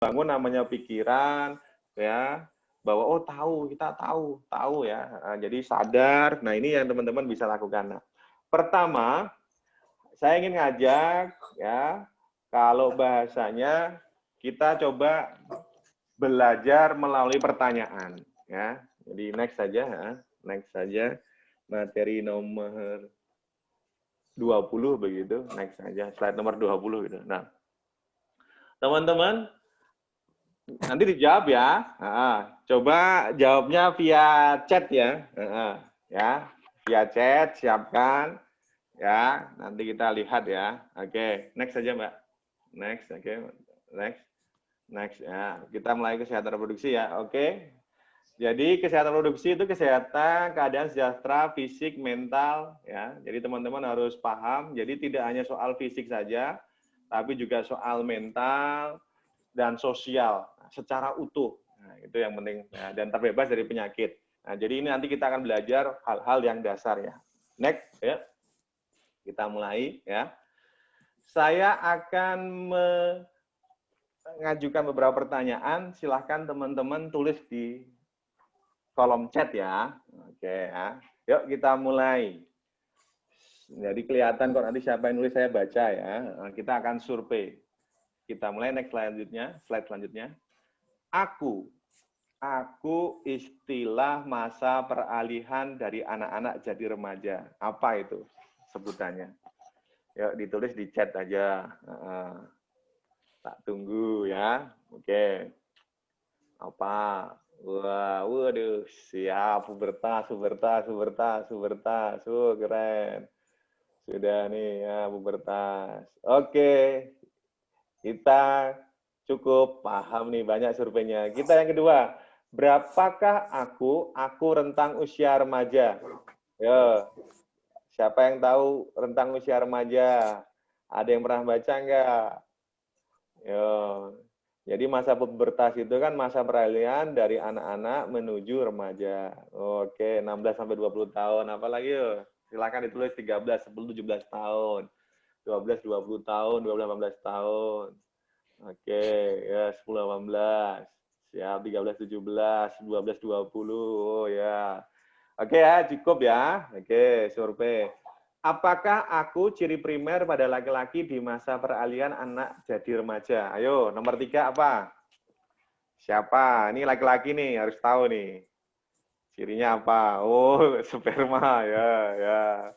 bangun namanya pikiran, ya, bahwa oh kita tahu ya. Jadi sadar. Nah ini yang teman-teman bisa lakukan. Nah, pertama, saya ingin ngajak ya, kalau bahasanya kita coba belajar melalui pertanyaan ya. Jadi next saja ya. Next saja materi nomor 20 begitu. Next saja slide nomor 20 gitu. Nah, teman-teman nanti dijawab ya. Coba jawabnya via chat ya. Ya, via chat siapkan ya. Nanti kita lihat ya. Oke, next saja Mbak. Next, oke. Next. Next ya. Kita mulai kesehatan reproduksi ya. Oke. Jadi kesehatan reproduksi itu kesehatan, keadaan sejahtera, fisik, mental ya. Jadi teman-teman harus paham. Jadi tidak hanya soal fisik saja, tapi juga soal mental dan sosial secara utuh. Nah, itu yang penting ya, dan terbebas dari penyakit. Nah, jadi ini nanti kita akan belajar hal-hal yang dasar ya. Next ya. Kita mulai ya. Saya akan mengajukan beberapa pertanyaan, silahkan teman-teman tulis di kolom chat ya. Oke ya. Yuk kita mulai. Jadi kelihatan kok nanti siapa yang nulis saya baca ya. Kita akan survei. Kita mulai next selanjutnya, slide selanjutnya. Aku istilah masa peralihan dari anak-anak jadi remaja. Apa itu sebutannya? Yuk ditulis di chat aja. Tak tunggu ya. Oke. Apa? Wah, waduh, siap, pubertas. Keren. Sudah nih ya, pubertas. Oke, kita cukup paham nih, banyak surveinya. Kita yang kedua, berapakah aku rentang usia remaja? Yo, siapa yang tahu rentang usia remaja? Ada yang pernah baca enggak? Yo, jadi masa pubertas itu kan masa peralihan dari anak-anak menuju remaja. Oke, 16 sampai 20 tahun. Apalagi yuk? Silakan ditulis 13, 10, 17 tahun. 12, 20 tahun, 12, 18 tahun. Oke, ya 10, 18. Siap, 13, 17, 12, 20. Oh ya. Oke ya, cukup ya. Oke, survei. Apakah aku ciri primer pada laki-laki di masa peralihan anak jadi remaja? Ayo, nomor 3 apa? Siapa? Ini laki-laki nih, harus tahu nih. Cirinya apa? Oh, sperma ya, ya.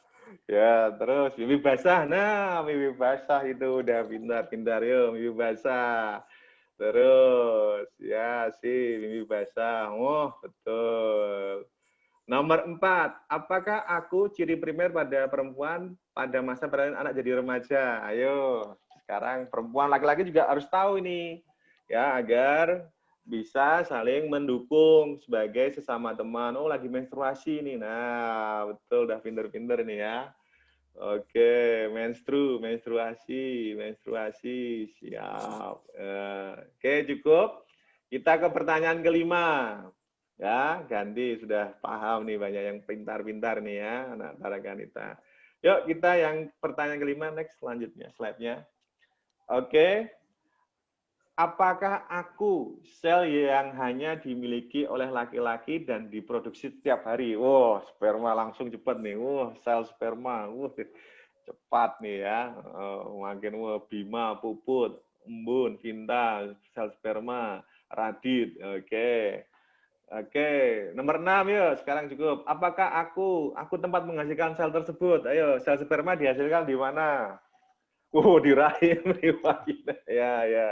Ya, terus mimpi basah. Nah, mimpi basah itu udah pintar-pintar yuk, mimpi basah. Terus, ya sih, mimpi basah. Oh, betul. Nomor 4, apakah aku ciri primer pada perempuan pada masa peralihan anak jadi remaja? Ayo, sekarang perempuan laki-laki juga harus tahu ini, ya agar bisa saling mendukung sebagai sesama teman. Oh, lagi menstruasi nih. Nah, betul, udah pinter-pinter nih ya. Oke, menstruasi, siap. Oke, cukup. Kita ke pertanyaan kelima. Ya, ganti sudah paham nih, banyak yang pintar-pintar nih ya, anak Tarakanita. Yuk kita yang pertanyaan kelima, next selanjutnya, slide-nya. Oke, apakah aku sel yang hanya dimiliki oleh laki-laki dan diproduksi setiap hari? Wow, sperma langsung cepat nih. Wow, sel sperma. Cepat nih ya. Makin bima, puput, embun, kinta, sel sperma, radit. Oke. Oke, nomor 6 yuk, sekarang cukup. Apakah aku tempat menghasilkan sel tersebut? Ayo, sel sperma dihasilkan di mana? Di rahim, di vagina. Ya, ya.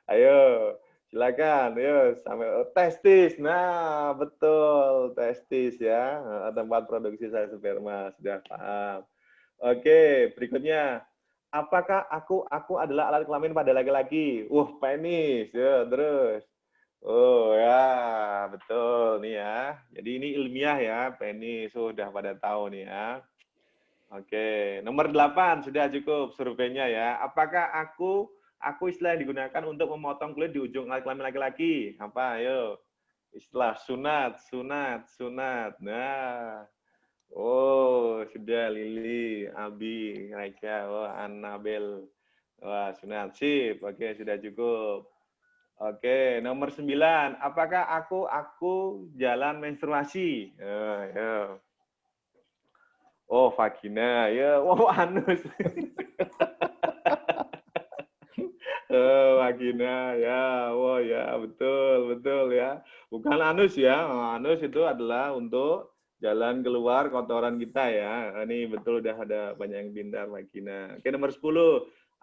Ayo, silakan. Ayo, sampai testis. Nah, betul, testis ya. Tempat produksi sel sperma. Sudah paham. Oke, berikutnya. Apakah aku adalah alat kelamin pada laki-laki? Penis. Ya, terus. Oh ya, betul nih ya. Jadi ini ilmiah ya, penis. Sudah pada tahu nih ya. Oke, nomor 8 sudah cukup surveinya ya. Apakah aku istilah yang digunakan untuk memotong kulit di ujung alat kelamin laki-laki? Apa? Ayo. Istilah sunat. Nah. Oh, sudah Lili, Abi, Raika, Annabel. Wah, sunat. Sip. Oke, sudah cukup. Oke, nomor 9. Apakah aku jalan menstruasi? Ya. Oh, vagina. Ya, oh, anus. Vagina. Ya, oh ya, betul, betul ya. Bukan anus ya. Anus itu adalah untuk jalan keluar kotoran kita ya. Ini betul udah ada banyak yang pintar vagina. Oke, nomor 10.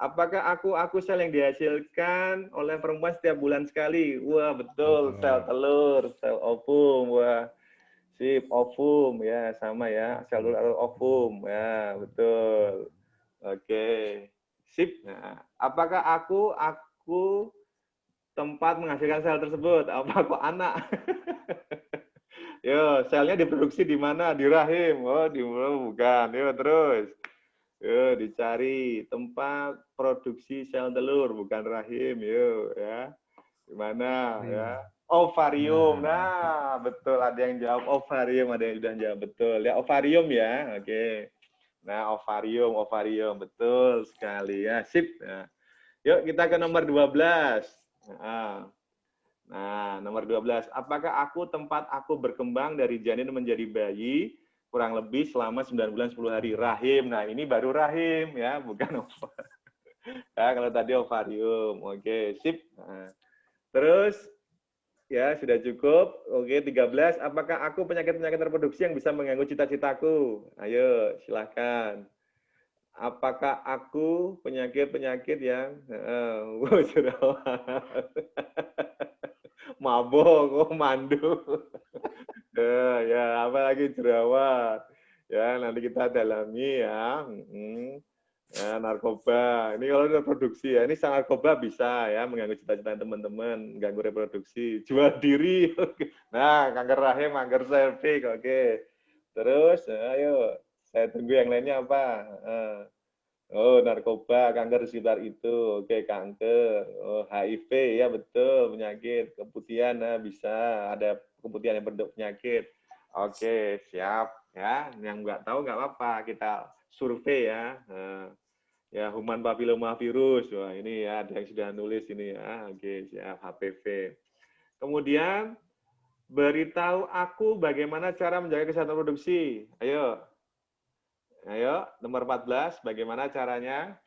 Apakah aku sel yang dihasilkan oleh perempuan setiap bulan sekali? Wah, betul. Sel telur, sel ovum. Wah, sip, ovum ya, sama ya. Sel telur atau ovum. Ya, betul. Oke. Sip. Nah, apakah aku tempat menghasilkan sel tersebut? Apa aku anak? Yo, selnya diproduksi di mana? Di rahim. Oh, bukan. Yo, terus. Yo, dicari tempat produksi sel telur, bukan rahim. Yo, ya. Di mana ya? Ovarium. Nah, betul. Ada yang jawab ovarium, ada yang sudah jawab betul. Ya, ovarium ya. Oke. Nah, ovarium. Betul sekali ya. Sip. Nah, yuk kita ke nomor 12. Nah, nomor 12. Apakah tempat aku berkembang dari janin menjadi bayi kurang lebih selama 9 bulan 10 hari? Rahim. Nah, ini baru rahim ya, bukan ovarium. Nah, kalau tadi ovarium. Oke, sip. Nah, terus ya sudah cukup. Oke, 13. Apakah aku penyakit-penyakit reproduksi yang bisa mengganggu cita-citaku? Ayo, silahkan. Apakah aku penyakit-penyakit yang mabok, mandu. Ya, apalagi jerawat. Ya, nanti kita dalami ya. Ya, narkoba. Ini kalau reproduksi ya, ini sangat narkoba bisa ya mengganggu cita-cita teman-teman, mengganggu reproduksi, jual diri. Nah, kanker rahim, kanker serviks, oke. Terus, ayo, saya tunggu yang lainnya apa? Oh, narkoba, kanker di sekitar itu. Oke, kanker. Oh, HIV, ya betul, penyakit. Keputihan, nah, bisa. Ada keputihan yang bentuk penyakit. Oke, siap. Ya, yang nggak tahu nggak apa-apa. Kita survei ya. Ya, human papilloma virus. Wah, ini ya, ada yang sudah nulis ini ya. Oke, siap. HPV. Kemudian, beritahu aku bagaimana cara menjaga kesehatan reproduksi. Ayo. Ayo, nomor 14. Bagaimana caranya?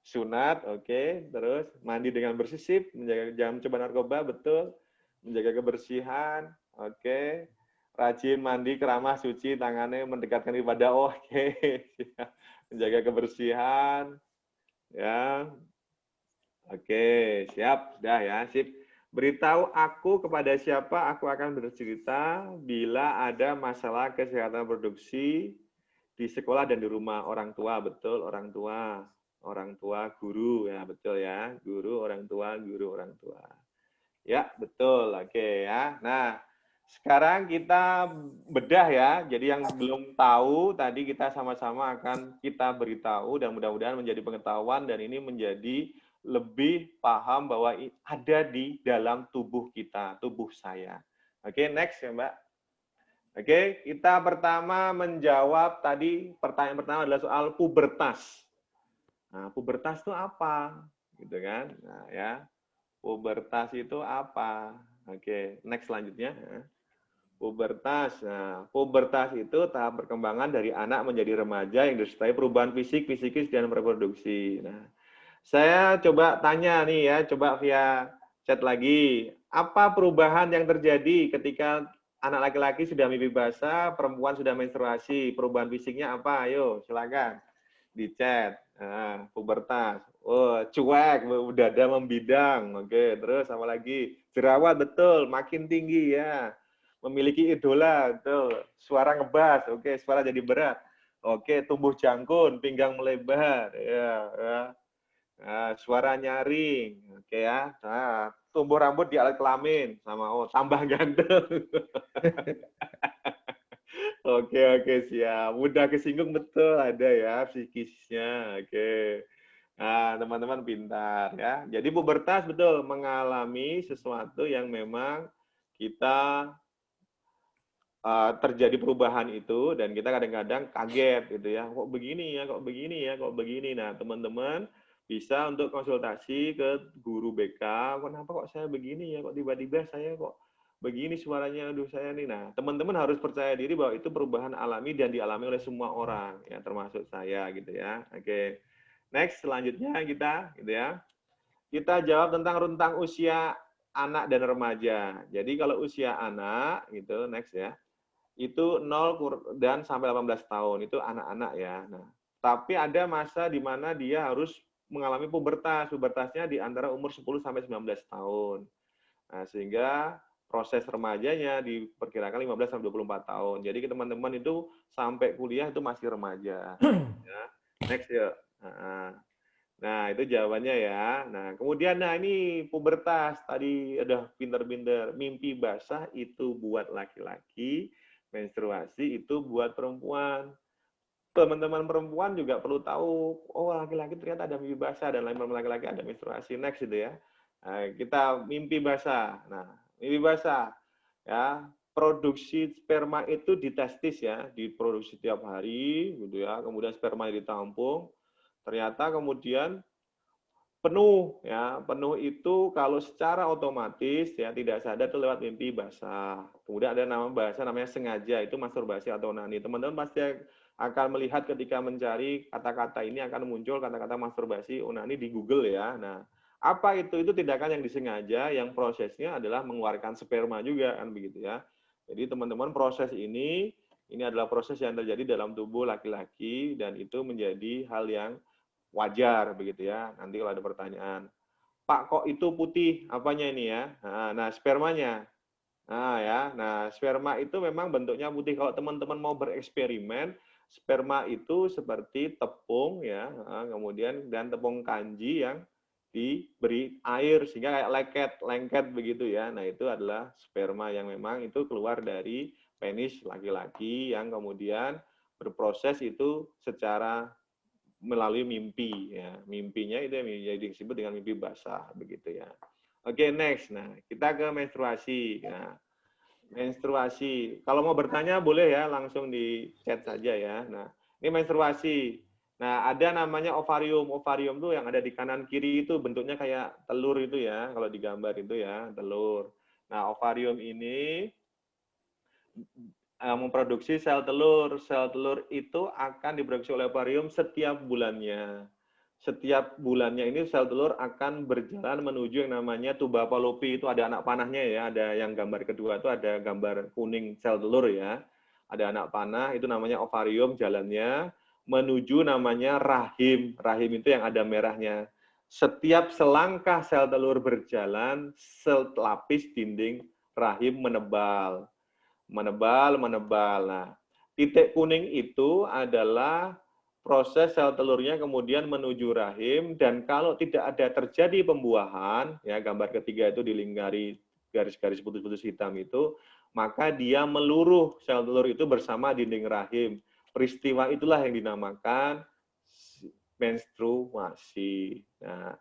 Sunat, oke. Terus mandi dengan bersih, menjaga jangan coba narkoba, betul. Menjaga kebersihan, oke. Rajin mandi, keramah, suci, tangannya mendekatkan ibadah, oke. Menjaga kebersihan, ya. Oke, siap, sudah ya, sip. Beritahu aku kepada siapa aku akan bercerita bila ada masalah kesehatan produksi di sekolah dan di rumah. Orang tua, betul, orang tua. Orang tua, guru, ya betul ya. Guru, orang tua, guru, orang tua. Ya, betul. Oke ya. Nah, sekarang kita bedah ya. Jadi yang belum tahu tadi kita sama-sama akan kita beritahu dan mudah-mudahan menjadi pengetahuan dan ini menjadi lebih paham bahwa ada di dalam tubuh kita, tubuh saya. Oke, next ya Mbak. Oke, kita pertama menjawab tadi pertanyaan pertama adalah soal pubertas. Nah, pubertas itu apa? Gitu kan? Nah, ya. Pubertas itu apa? Oke, next selanjutnya. Pubertas. Nah, pubertas itu tahap perkembangan dari anak menjadi remaja yang disertai perubahan fisik, psikis, dan reproduksi. Nah, saya coba tanya nih ya, coba via chat lagi. Apa perubahan yang terjadi ketika anak laki-laki sudah mimpi basah, perempuan sudah menstruasi? Perubahan fisiknya apa? Ayo, silakan di chat. Nah, pubertas. Oh, cuek, dada membidang. Oke, terus apa lagi? Jerawat, betul, makin tinggi ya. Memiliki idola, betul. Suara ngebas, oke, suara jadi berat. Oke, tumbuh jangkung, pinggang melebar, ya, ya. Nah, suara nyaring, oke ya. Nah, tumbuh rambut di alat kelamin, sama tambah ganteng. Oke, siap. Mudah kesinggung betul ada ya psikisnya. Oke. Nah, teman-teman pintar ya. Jadi pubertas betul mengalami sesuatu yang memang kita terjadi perubahan itu dan kita kadang-kadang kaget gitu ya. Kok begini ya, kok begini ya, kok begini. Nah, teman-teman bisa untuk konsultasi ke guru BK. Kenapa kok saya begini ya? Kok tiba-tiba saya kok begini suaranya? Aduh saya nih. Nah, teman-teman harus percaya diri bahwa itu perubahan alami dan dialami oleh semua orang, ya termasuk saya gitu ya. Oke. Next, selanjutnya kita gitu ya. Kita jawab tentang rentang usia anak dan remaja. Jadi kalau usia anak gitu, next ya. Itu 0 dan sampai 18 tahun, itu anak-anak ya. Nah, tapi ada masa di mana dia harus mengalami pubertas. Pubertasnya di antara umur 10 sampai 19 tahun. Nah, sehingga proses remajanya diperkirakan 15 sampai 24 tahun. Jadi teman-teman itu sampai kuliah itu masih remaja. Ya. Next ya. Nah, itu jawabannya ya. Nah, kemudian ini pubertas. Tadi ada pinter-pinter. Mimpi basah itu buat laki-laki, menstruasi itu buat perempuan. Teman-teman perempuan juga perlu tahu, oh laki-laki ternyata ada mimpi basah dan lain laki-laki ada menstruasi. Next itu ya. Nah, kita mimpi basah. Nah, mimpi basah ya, produksi sperma itu di testis ya, diproduksi tiap hari gitu ya. Kemudian sperma ditampung. Ternyata kemudian penuh ya, penuh itu kalau secara otomatis ya tidak sadar itu lewat mimpi basah. Kemudian ada nama bahasa namanya sengaja, itu masturbasi atau onani. Teman-teman pasti akan melihat ketika mencari kata-kata ini akan muncul kata-kata masturbasi onani di Google ya. Nah, apa itu? Itu tindakan yang disengaja, yang prosesnya adalah mengeluarkan sperma juga kan begitu ya. Jadi teman-teman proses ini adalah proses yang terjadi dalam tubuh laki-laki dan itu menjadi hal yang wajar begitu ya. Nanti kalau ada pertanyaan, Pak kok itu putih apanya ini ya? Nah, spermanya. Nah ya, nah sperma itu memang bentuknya putih. Kalau teman-teman mau bereksperimen, sperma itu seperti tepung ya, kemudian dan tepung kanji yang diberi air sehingga kayak lengket begitu ya. Nah itu adalah sperma yang memang itu keluar dari penis laki-laki yang kemudian berproses itu secara melalui mimpi ya. Mimpinya itu yang disebut dengan mimpi basah begitu ya. Oke, next. Nah, kita ke menstruasi. Nah, menstruasi. Kalau mau bertanya boleh ya langsung di chat saja ya. Nah, ini menstruasi. Nah, ada namanya ovarium. Ovarium tuh yang ada di kanan kiri itu bentuknya kayak telur itu ya, kalau digambar itu ya, telur. Nah, ovarium ini memproduksi sel telur. Sel telur itu akan diproduksi oleh ovarium setiap bulannya. Setiap bulannya ini sel telur akan berjalan menuju yang namanya tuba Fallopi. Itu ada anak panahnya ya. Ada yang gambar kedua itu ada gambar kuning sel telur ya. Ada anak panah, itu namanya ovarium jalannya menuju namanya rahim. Rahim itu yang ada merahnya. Setiap selangkah sel telur berjalan, sel lapis dinding rahim menebal. Menebal. Nah, titik kuning itu adalah proses sel telurnya kemudian menuju rahim dan kalau tidak ada terjadi pembuahan, ya gambar ketiga itu dilingkari garis-garis putus-putus hitam itu, maka dia meluruh sel telur itu bersama dinding rahim. Peristiwa itulah yang dinamakan menstruasi. Nah,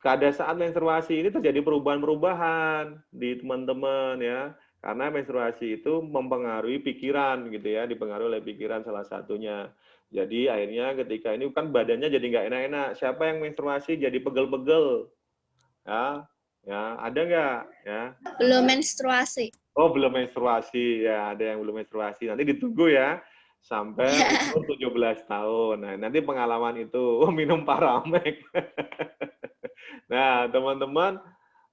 pada saat menstruasi ini terjadi perubahan-perubahan di teman-teman ya. Karena menstruasi itu mempengaruhi pikiran gitu ya, dipengaruhi oleh pikiran salah satunya. Jadi akhirnya ketika ini kan badannya jadi nggak enak-enak. Siapa yang menstruasi jadi pegel-pegel? Ya, ya ada nggak? Ya. Belum menstruasi. Oh belum menstruasi ya, ada yang belum menstruasi. Nanti ditunggu ya sampai umur 17 tahun. Nah nanti pengalaman itu minum Paramek. Nah, teman-teman,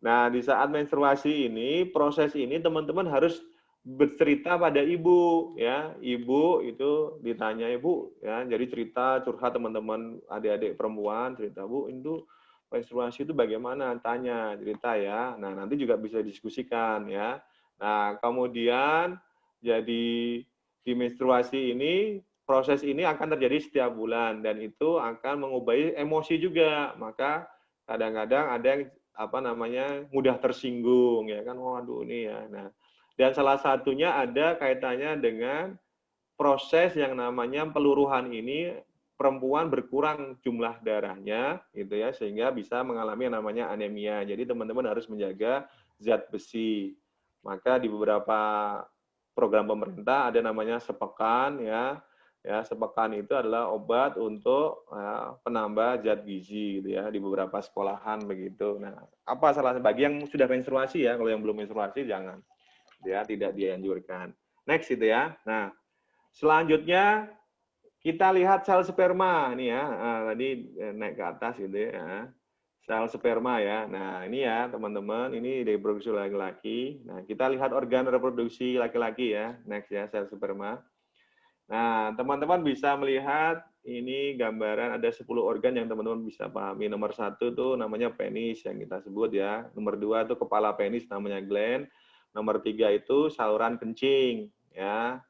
nah di saat menstruasi ini, proses ini teman-teman harus bercerita pada ibu ya. Ibu itu ditanya ibu ya, jadi cerita curhat teman-teman adik-adik perempuan, cerita Bu, itu menstruasi itu bagaimana? Tanya, cerita ya. Nah, nanti juga bisa diskusikan ya. Nah, kemudian jadi di menstruasi ini proses ini akan terjadi setiap bulan dan itu akan mengubah emosi juga. Maka kadang-kadang ada yang apa namanya mudah tersinggung ya kan, waduh ini ya. Nah, dan salah satunya ada kaitannya dengan proses yang namanya peluruhan ini, perempuan berkurang jumlah darahnya gitu ya sehingga bisa mengalami yang namanya anemia. Jadi teman-teman harus menjaga zat besi. Maka di beberapa program pemerintah ada namanya sepekan ya. Ya, sepekan itu adalah obat untuk penambah zat gizi gitu ya di beberapa sekolahan begitu. Nah, apa salahnya bagi yang sudah menstruasi ya, kalau yang belum menstruasi jangan. Ya, tidak dianjurkan. Next itu ya. Nah, selanjutnya kita lihat sel sperma nih ya. Tadi naik ke atas gitu ya. Sel sperma ya. Nah, ini ya teman-teman, ini reproduksi laki-laki. Nah, kita lihat organ reproduksi laki-laki ya. Next ya, sel sperma. Nah, teman-teman bisa melihat ini gambaran ada 10 organ yang teman-teman bisa pahami. Nomor 1 tuh namanya penis yang kita sebut ya. Nomor 2 itu kepala penis namanya gland. Nomor 3 itu saluran kencing ya.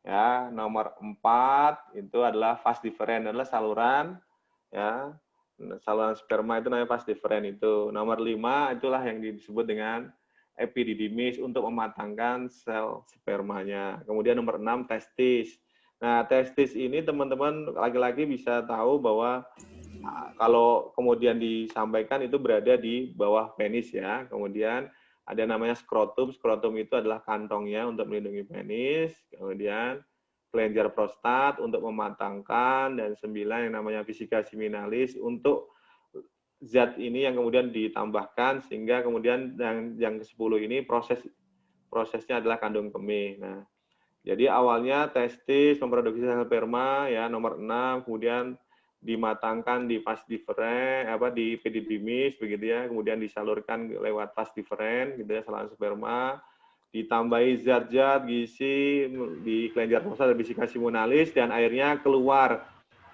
Ya, nomor 4 itu adalah vas deferens adalah saluran ya. Saluran sperma itu namanya vas deferens itu. Nomor 5 itulah yang disebut dengan epididymis untuk mematangkan sel spermanya. Kemudian nomor 6 testis. Nah, testis ini teman-teman laki-laki bisa tahu bahwa kalau kemudian disampaikan itu berada di bawah penis ya. Kemudian ada namanya skrotum. Skrotum itu adalah kantongnya untuk melindungi penis. Kemudian kelenjar prostat untuk mematangkan, dan 9 yang namanya vesika seminalis untuk zat ini yang kemudian ditambahkan sehingga kemudian yang ke-10 ini prosesnya adalah kandung kemih. Nah, jadi awalnya testis memproduksi sel sperma ya nomor 6, kemudian dimatangkan di vas deferens di epididymis begitu ya, kemudian disalurkan lewat vas deferens gitu ya saluran sperma, ditambahi zat-zat gizi di kelenjar prostat dan vesika seminalis dan akhirnya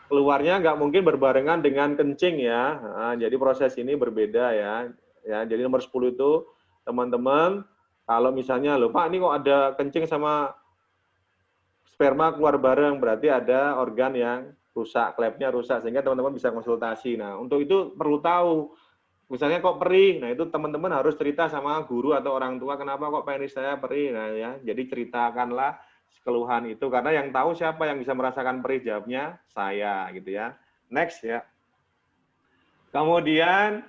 keluarnya nggak mungkin berbarengan dengan kencing ya. Nah, jadi proses ini berbeda ya. Ya, jadi nomor 10 itu teman-teman kalau misalnya loh Pak ini kok ada kencing sama sperma keluar bareng, berarti ada organ yang rusak, klepnya rusak, sehingga teman-teman bisa konsultasi. Nah, untuk itu perlu tahu, misalnya kok perih, nah itu teman-teman harus cerita sama guru atau orang tua, kenapa kok penis saya perih, nah ya, jadi ceritakanlah keluhan itu, karena yang tahu siapa yang bisa merasakan perih, jawabnya saya, gitu ya. Next ya. Kemudian,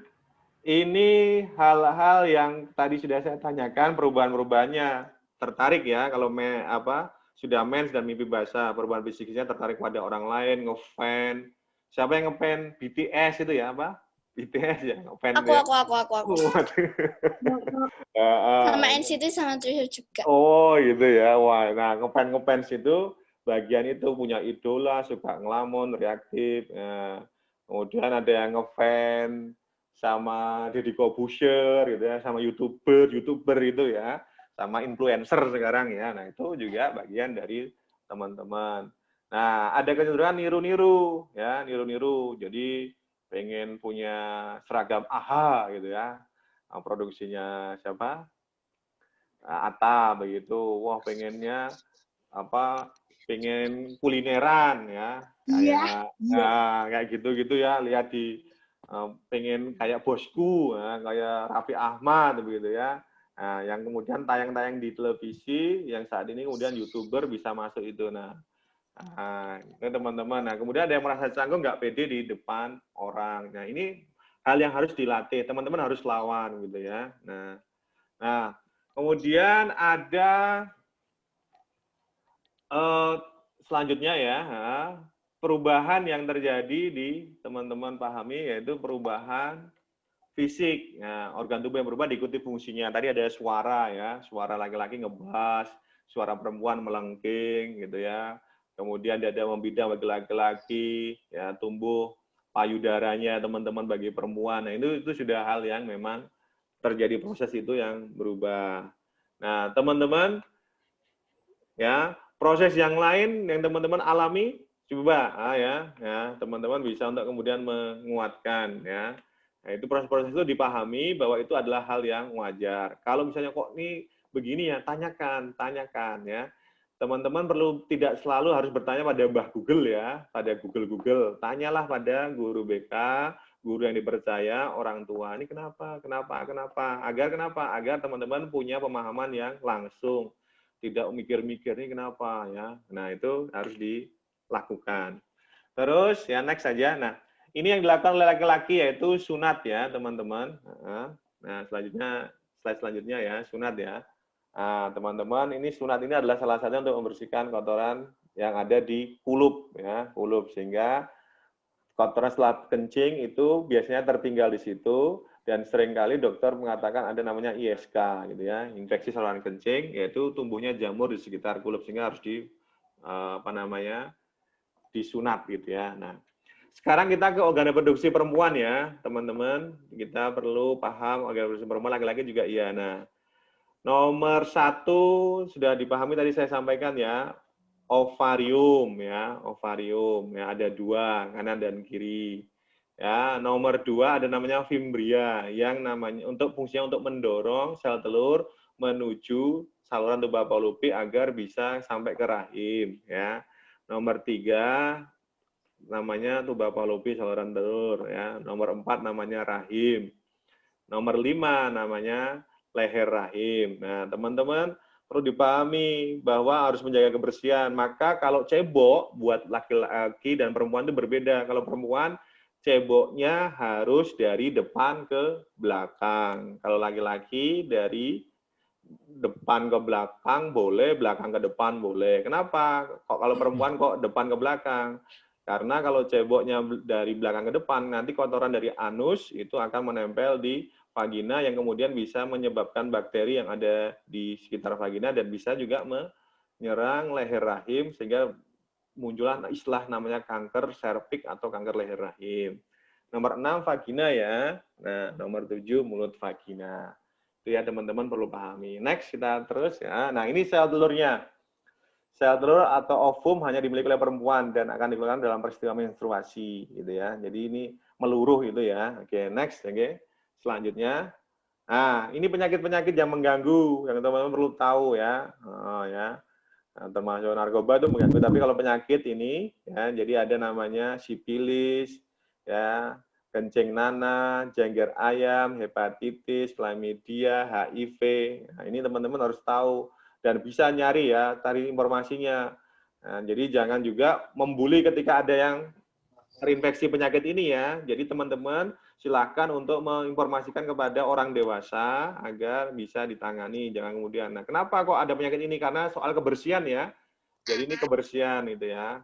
ini hal-hal yang tadi sudah saya tanyakan, perubahan-perubahannya, tertarik ya, kalau sudah mens dan mimpi basah, perubahan fisiknya tertarik pada orang lain, ngefan. Siapa yang ngefan BTS itu ya, apa? BTS ya, ngefan Aku. ya. Sama NCT sama Twitter juga. Oh gitu ya, wah, nah ngefans itu bagian itu punya idola, suka ngelamun, reaktif. Nah, kemudian ada yang ngefans sama Deddy Corbuzier gitu ya, sama youtuber itu ya, sama influencer sekarang ya. Nah itu juga bagian dari teman-teman. Nah ada kecenderungan niru-niru ya, niru-niru. Jadi pengen punya seragam AHA gitu ya. Nah, produksinya siapa? Atta begitu. Wah, pengennya pengen kulineran ya. Kayak gitu-gitu ya, lihat di pengen kayak bosku, ya, kayak Raffi Ahmad begitu ya. Nah, yang kemudian tayang-tayang di televisi, yang saat ini kemudian YouTuber bisa masuk itu. Nah, ini teman-teman. Nah, kemudian ada yang merasa canggung nggak pede di depan orang. Nah, ini hal yang harus dilatih. Teman-teman harus lawan gitu ya. Nah, kemudian ada selanjutnya ya, perubahan yang terjadi di teman-teman pahami yaitu perubahan fisik. Nah, organ tubuh yang berubah diikuti fungsinya. Tadi ada suara ya, suara laki-laki ngebas, suara perempuan melengking gitu ya. Kemudian dada membidang bagi laki-laki, ya tumbuh payudaranya teman-teman bagi perempuan. Nah, itu sudah hal yang memang terjadi proses itu yang berubah. Nah, teman-teman, ya proses yang lain yang teman-teman alami, coba teman-teman bisa untuk kemudian menguatkan ya. Nah, itu proses-proses itu dipahami bahwa itu adalah hal yang wajar. Kalau misalnya kok ini begini ya, tanyakan ya. Teman-teman perlu tidak selalu harus bertanya pada Mbah Google ya, pada Google. Tanyalah pada guru BK, guru yang dipercaya, orang tua. Ini kenapa? Agar teman-teman punya pemahaman yang langsung. Tidak mikir-mikir ini kenapa ya. Nah, itu harus dilakukan. Terus ya next saja. Nah, ini yang dilakukan oleh laki-laki yaitu sunat ya, teman-teman. Nah, slide selanjutnya ya, sunat ya. Nah, teman-teman, ini sunat ini adalah salah satu untuk membersihkan kotoran yang ada di kulup ya, kulup, sehingga kotoran setelah kencing itu biasanya tertinggal di situ, dan seringkali dokter mengatakan ada namanya ISK gitu ya, infeksi saluran kencing, yaitu tumbuhnya jamur di sekitar kulup, sehingga harus disunat gitu ya. Nah, sekarang kita ke organ reproduksi perempuan ya, teman-teman. Kita perlu paham organ reproduksi perempuan, laki-laki juga iya. Nah, nomor 1 sudah dipahami tadi saya sampaikan ya, ovarium ya, ovarium ya, ada 2, kanan dan kiri. Ya, nomor 2 ada namanya fimbria yang namanya untuk fungsinya untuk mendorong sel telur menuju saluran tuba Fallopi agar bisa sampai ke rahim ya. Nomor 3 namanya tuba Fallopi saluran telur ya. Nomor 4 namanya rahim. Nomor 5 namanya leher rahim. Nah, teman-teman perlu dipahami bahwa harus menjaga kebersihan. Maka kalau cebok buat laki-laki dan perempuan itu berbeda. Kalau perempuan ceboknya harus dari depan ke belakang. Kalau laki-laki dari depan ke belakang boleh, belakang ke depan boleh. Kenapa? Kok kalau perempuan kok depan ke belakang? Karena kalau ceboknya dari belakang ke depan, nanti kotoran dari anus itu akan menempel di vagina yang kemudian bisa menyebabkan bakteri yang ada di sekitar vagina dan bisa juga menyerang leher rahim sehingga muncullah istilah namanya kanker serviks atau kanker leher rahim. Nomor 6 vagina ya. Nah, nomor 7 mulut vagina. Itu ya teman-teman perlu pahami. Next kita terus ya. Nah, ini sel telurnya. Sel telur atau ovum hanya dimiliki oleh perempuan dan akan dikeluarkan dalam peristiwa menstruasi gitu ya. Jadi ini meluruh itu ya. Oke, next oke. Selanjutnya, nah, ini penyakit-penyakit yang mengganggu yang teman-teman perlu tahu ya. Oh, ya. Nah, termasuk narkoba itu mengganggu, tapi kalau penyakit ini ya, jadi ada namanya sipilis, ya, kencing nanah, jengger ayam, hepatitis, chlamydia, HIV. Nah, ini teman-teman harus tahu dan bisa nyari ya, cari informasinya. Nah, jadi jangan juga membuli ketika ada yang terinfeksi penyakit ini ya. Jadi teman-teman silakan untuk menginformasikan kepada orang dewasa agar bisa ditangani, jangan kemudian. Nah, kenapa kok ada penyakit ini? Karena soal kebersihan ya. Jadi ini kebersihan itu ya.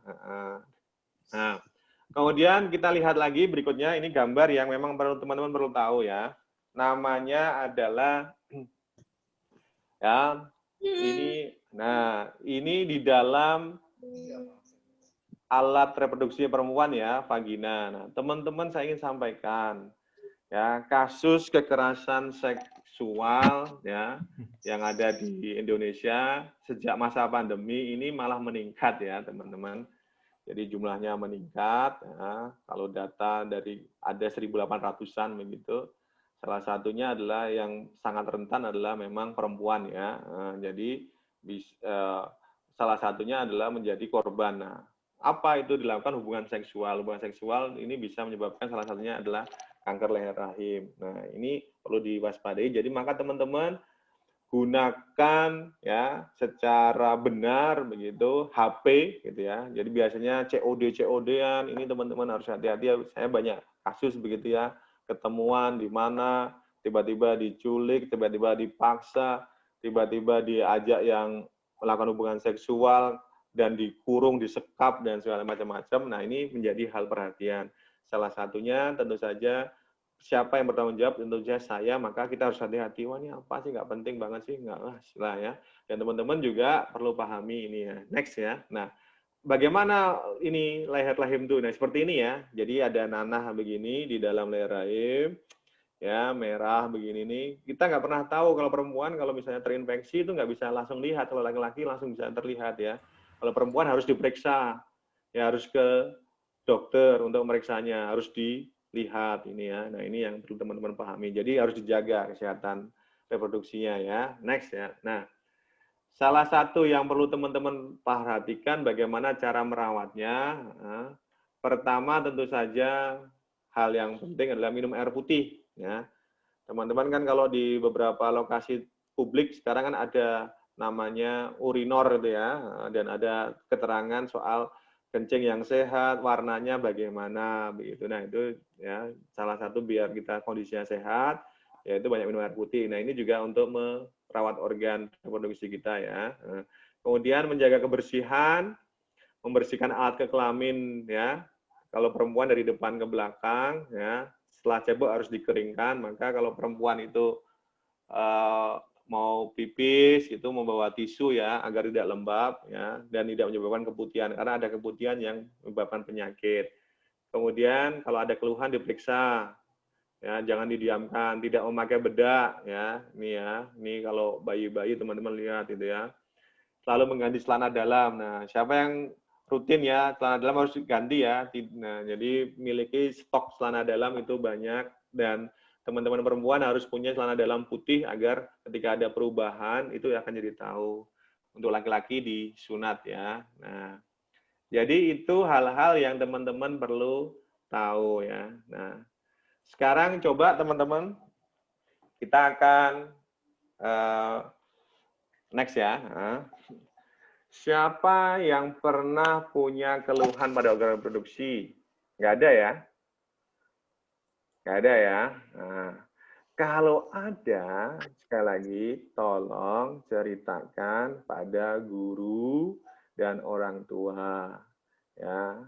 Nah, kemudian kita lihat lagi berikutnya, ini gambar yang memang perlu teman-teman perlu tahu ya. Namanya adalah ya ini. Nah, ini di dalam alat reproduksi perempuan ya, vagina. Nah, teman-teman saya ingin sampaikan ya, kasus kekerasan seksual ya yang ada di Indonesia sejak masa pandemi ini malah meningkat ya, teman-teman. Jadi jumlahnya meningkat ya. Kalau data dari ada 1.800-an begitu. Salah satunya adalah yang sangat rentan adalah memang perempuan ya. Jadi salah satunya adalah menjadi korban. Nah, apa itu dilakukan hubungan seksual? Hubungan seksual ini bisa menyebabkan salah satunya adalah kanker leher rahim. Nah, ini perlu diwaspadai. Jadi maka teman-teman gunakan ya secara benar begitu HP gitu ya. Jadi biasanya COD-an ini teman-teman harus hati-hati. Saya banyak kasus begitu ya, ketemuan di mana tiba-tiba diculik, tiba-tiba dipaksa, tiba-tiba diajak yang melakukan hubungan seksual dan dikurung, disekap dan segala macam-macam. Nah, ini menjadi hal perhatian. Salah satunya tentu saja siapa yang bertanggung jawab, tentu saja saya, maka kita harus hati-hati. Wah, ini apa sih, nggak penting banget sih, nggak lah ya. Dan teman-teman juga perlu pahami ini ya. Next ya. Nah, bagaimana ini leher rahim itu? Nah, seperti ini ya. Jadi ada nanah begini di dalam leher rahim, ya merah begini nih. Kita nggak pernah tahu kalau perempuan kalau misalnya terinfeksi itu nggak bisa langsung lihat. Kalau laki-laki langsung bisa terlihat ya. Kalau perempuan harus diperiksa, ya harus ke dokter untuk meriksanya, harus dilihat ini ya. Nah, ini yang perlu teman-teman pahami. Jadi harus dijaga kesehatan reproduksinya ya. Next ya. Nah, salah satu yang perlu teman-teman perhatikan bagaimana cara merawatnya. Nah, pertama tentu saja hal yang penting adalah minum air putih ya. Teman-teman kan kalau di beberapa lokasi publik sekarang kan ada namanya urinor itu ya, dan ada keterangan soal kencing yang sehat, warnanya bagaimana begitu. Nah, itu ya salah satu biar kita kondisinya sehat, yaitu banyak minum air putih. Nah, ini juga untuk merawat organ reproduksi kita ya. Kemudian menjaga kebersihan, membersihkan alat kelamin ya. Kalau perempuan dari depan ke belakang ya, setelah cebok harus dikeringkan. Maka kalau perempuan itu mau pipis itu membawa tisu ya agar tidak lembab ya dan tidak menyebabkan keputihan karena ada keputihan yang menyebabkan penyakit. Kemudian kalau ada keluhan diperiksa. Ya, jangan didiamkan, tidak memakai bedak ya. Ini kalau bayi-bayi teman-teman lihat itu ya. Selalu mengganti celana dalam. Nah, siapa yang rutin ya, celana dalam harus diganti ya. Nah, jadi miliki stok celana dalam itu banyak dan teman-teman perempuan harus punya celana dalam putih agar ketika ada perubahan itu akan jadi tahu. Untuk laki-laki disunat ya. Nah, jadi itu hal-hal yang teman-teman perlu tahu ya. Nah, sekarang coba teman-teman, kita akan next ya. Siapa yang pernah punya keluhan pada organ reproduksi? Nggak ada ya? Nggak ada ya? Nah, kalau ada, sekali lagi, tolong ceritakan pada guru dan orang tua. Ya.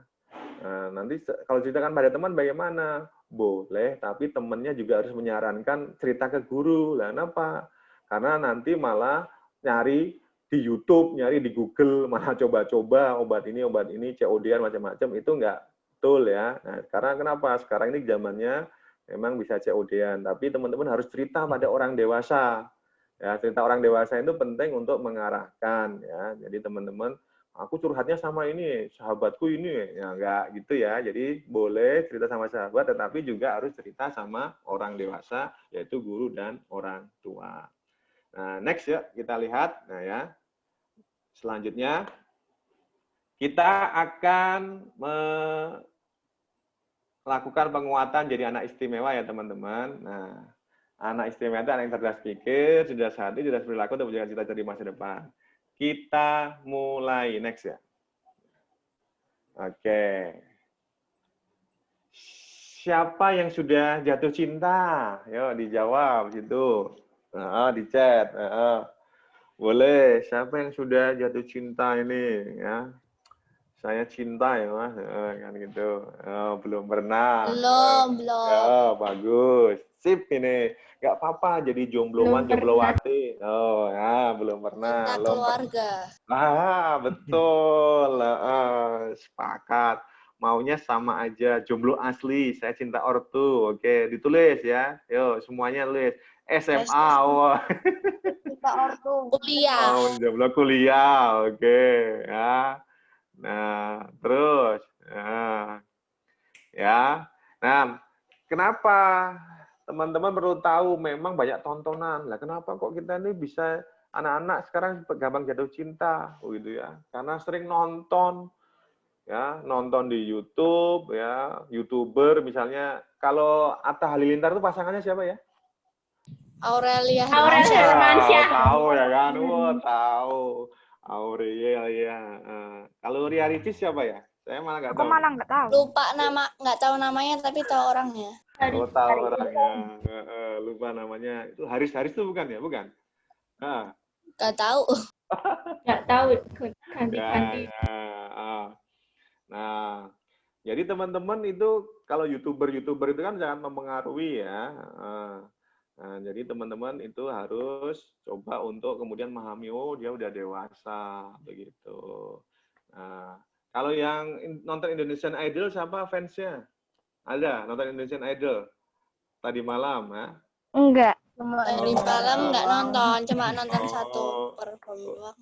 Nah, nanti kalau ceritakan pada teman bagaimana? Boleh, tapi temannya juga harus menyarankan cerita ke guru. Lah, kenapa? Karena nanti malah nyari di YouTube, nyari di Google, malah coba-coba obat ini, COD-an, macam-macam, itu enggak betul ya. Nah, karena kenapa? Sekarang ini zamannya memang bisa COD-an, tapi teman-teman harus cerita pada orang dewasa. Ya, cerita orang dewasa itu penting untuk mengarahkan ya. Jadi teman-teman, aku curhatnya sama ini, sahabatku ini, ya enggak gitu ya. Jadi boleh cerita sama sahabat, tetapi juga harus cerita sama orang dewasa, yaitu guru dan orang tua. Nah, next ya, kita lihat. Nah ya, selanjutnya kita akan melakukan penguatan jadi anak istimewa ya teman-teman. Nah, anak istimewa itu anak yang cerdas pikir, cerdas hati, cerdas perilaku, dan punya cita-cita di masa depan. Kita mulai, next ya. Oke. Siapa yang sudah jatuh cinta? Yuk dijawab situ. Di chat. Boleh. Siapa yang sudah jatuh cinta ini? Ya. Saya cinta ya mas, kan gitu. Belum pernah. Belum. Ya, bagus. Sip ini. Gak apa-apa jadi jombloan, jomblowati. Oh ya, belum pernah. Cinta keluarga. Betul. Sepakat. Maunya sama aja. Jomblo asli. Saya cinta ortu. Oke, ditulis ya. Yuk, semuanya tulis. SMA. Oh. Cinta ortu. Kuliah. Oh, jomblo kuliah. Oke, ya. Nah, terus. Ya. Nah, kenapa teman-teman perlu tahu memang banyak tontonan. Lah kenapa kok kita ini bisa anak-anak sekarang gampang jatuh cinta gitu ya? Karena sering nonton ya, nonton di YouTube ya, YouTuber misalnya. Kalau Atta Halilintar itu pasangannya siapa ya? Aurelia Hermansyah. Tahu ya kan? Tahu. Aurelia ya. Kalau Ria Ricis siapa ya? Saya malah nggak tahu. Aku malah nggak tahu. Lupa nama, nggak tahu namanya tapi tahu orangnya. Oh, tahu orangnya. Lupa namanya. Itu Haris itu bukan ya? Bukan? Nggak tahu. Nggak tahu. Ganti-ganti. Nah, jadi teman-teman itu kalau YouTuber itu kan sangat mempengaruhi ya. Nah, jadi teman-teman itu harus coba untuk kemudian memahami, oh dia udah dewasa, begitu. Nah, kalau yang nonton Indonesian Idol siapa fansnya? Ada nonton Indonesian Idol tadi malam ya? Enggak. Tadi malam nggak nonton, cuma nonton satu perform doang.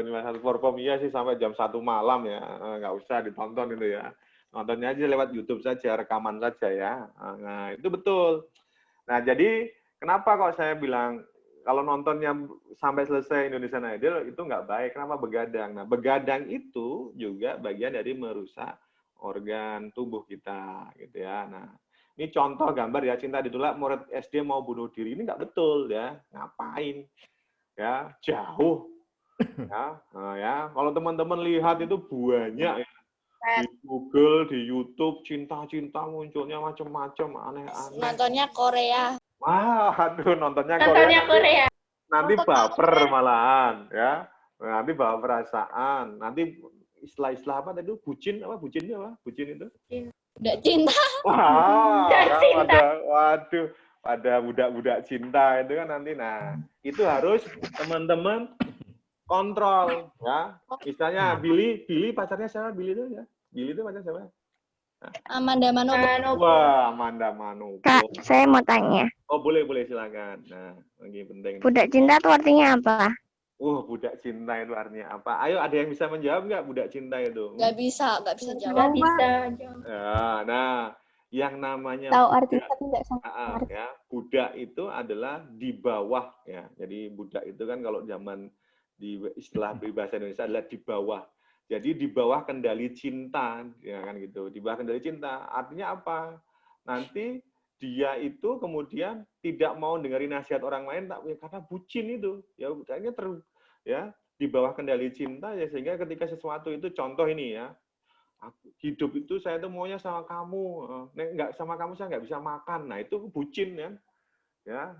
Cuma satu perform, iya sih sampai jam 1 malam ya, nggak usah ditonton itu ya. Nontonnya aja lewat YouTube saja, rekaman saja ya. Nah, itu betul. Nah, jadi kenapa kok saya bilang kalau nontonnya sampai selesai Indonesian Idol itu nggak baik, kenapa begadang? Nah, begadang itu juga bagian dari merusak organ tubuh kita, gitu ya. Nah, ini contoh gambar ya, cinta ditolak, murid SD mau bunuh diri, ini nggak betul ya, ngapain? Ya, jauh. Ya, nah ya, kalau teman-teman lihat itu banyak ya. Di Google, di YouTube, cinta-cinta munculnya macam-macam, aneh-aneh. Nontonnya Korea. Aduh, nontonnya Korea. Nanti baper malahan, ya. Nanti bawa perasaan. Nanti istilah-istilah apa tadi? Bucin apa? Bucin itu apa? Bucin itu? Budak cinta. Wah, Budak kan cinta. waduh, pada budak-budak cinta itu kan nanti. Nah, itu harus teman-teman kontrol ya. Misalnya Billy pacarnya siapa? Billy itu ya? Billy itu pacarnya siapa? Amanda Manopo. Manopo. Wah, Amanda Manopo. Kak, saya mau tanya. Oh, boleh silakan. Nah, lagi penting. Budak cinta itu artinya apa? Budak cinta itu artinya apa? Ayo, ada yang bisa menjawab nggak budak cinta itu? Nggak bisa Nggak jawab. bisa. Ya, nah, yang namanya Tahu arti budak, tapi nggak sama arti. ya, budak itu adalah di bawah ya. Jadi budak itu kan kalau zaman di istilah bahasa Indonesia adalah di bawah. Jadi di bawah kendali cinta, ya kan gitu. Di bawah kendali cinta artinya apa? Nanti dia itu kemudian tidak mau dengerin nasihat orang lain karena bucin itu. Ya budaknya ya di bawah kendali cinta ya, sehingga ketika sesuatu itu, contoh ini ya, hidup itu saya tuh maunya sama kamu, nek nggak sama kamu saya nggak bisa makan. Nah itu bucin kan, ya.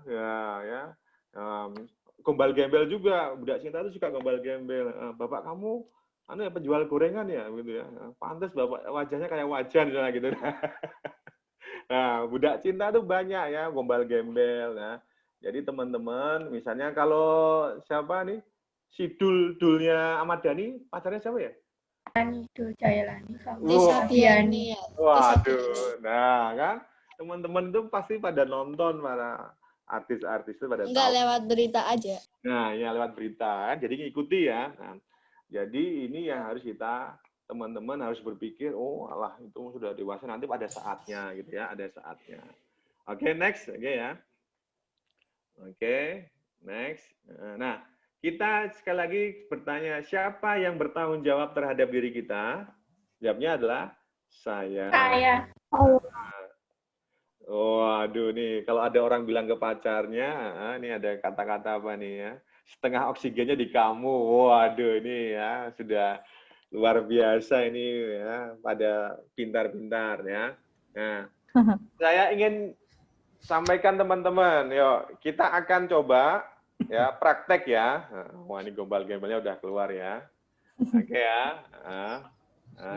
Gombal gembel juga, budak cinta itu suka gombal gembel. Bapak kamu anu ya penjual gorengan ya, gitu ya. Pantas bapak wajahnya kayak wajan gitu. Nah, budak cinta itu banyak ya, gombal gembel. Nah, jadi teman-teman, misalnya kalau siapa nih, si Dulnya Ahmad Dhani, pacarnya siapa ya? Dul Jayalani sama Lisa Biani ya. Waduh, nah kan teman-teman itu pasti pada nonton, para artis-artis itu pada Enggak, tahu. lewat berita aja. Nah, ya lewat berita kan, jadi ngikuti ya. Nah, jadi ini yang harus kita, teman-teman harus berpikir, oh alah itu sudah dewasa, nanti pada saatnya gitu ya, ada saatnya. Oke, next, oke ya. Oke, next. Nah, kita sekali lagi bertanya, siapa yang bertanggung jawab terhadap diri kita? Jawabnya adalah saya. Oh, aduh nih, kalau ada orang bilang ke pacarnya, ini ada kata-kata apa nih ya? Setengah oksigennya di kamu. Waduh, ini ya sudah luar biasa ini ya, pada pintar-pintar ya. Nah, saya ingin sampaikan teman-teman, yuk kita akan coba ya praktek ya. Wah, ini gombal-gembalnya udah keluar ya. Oke ya.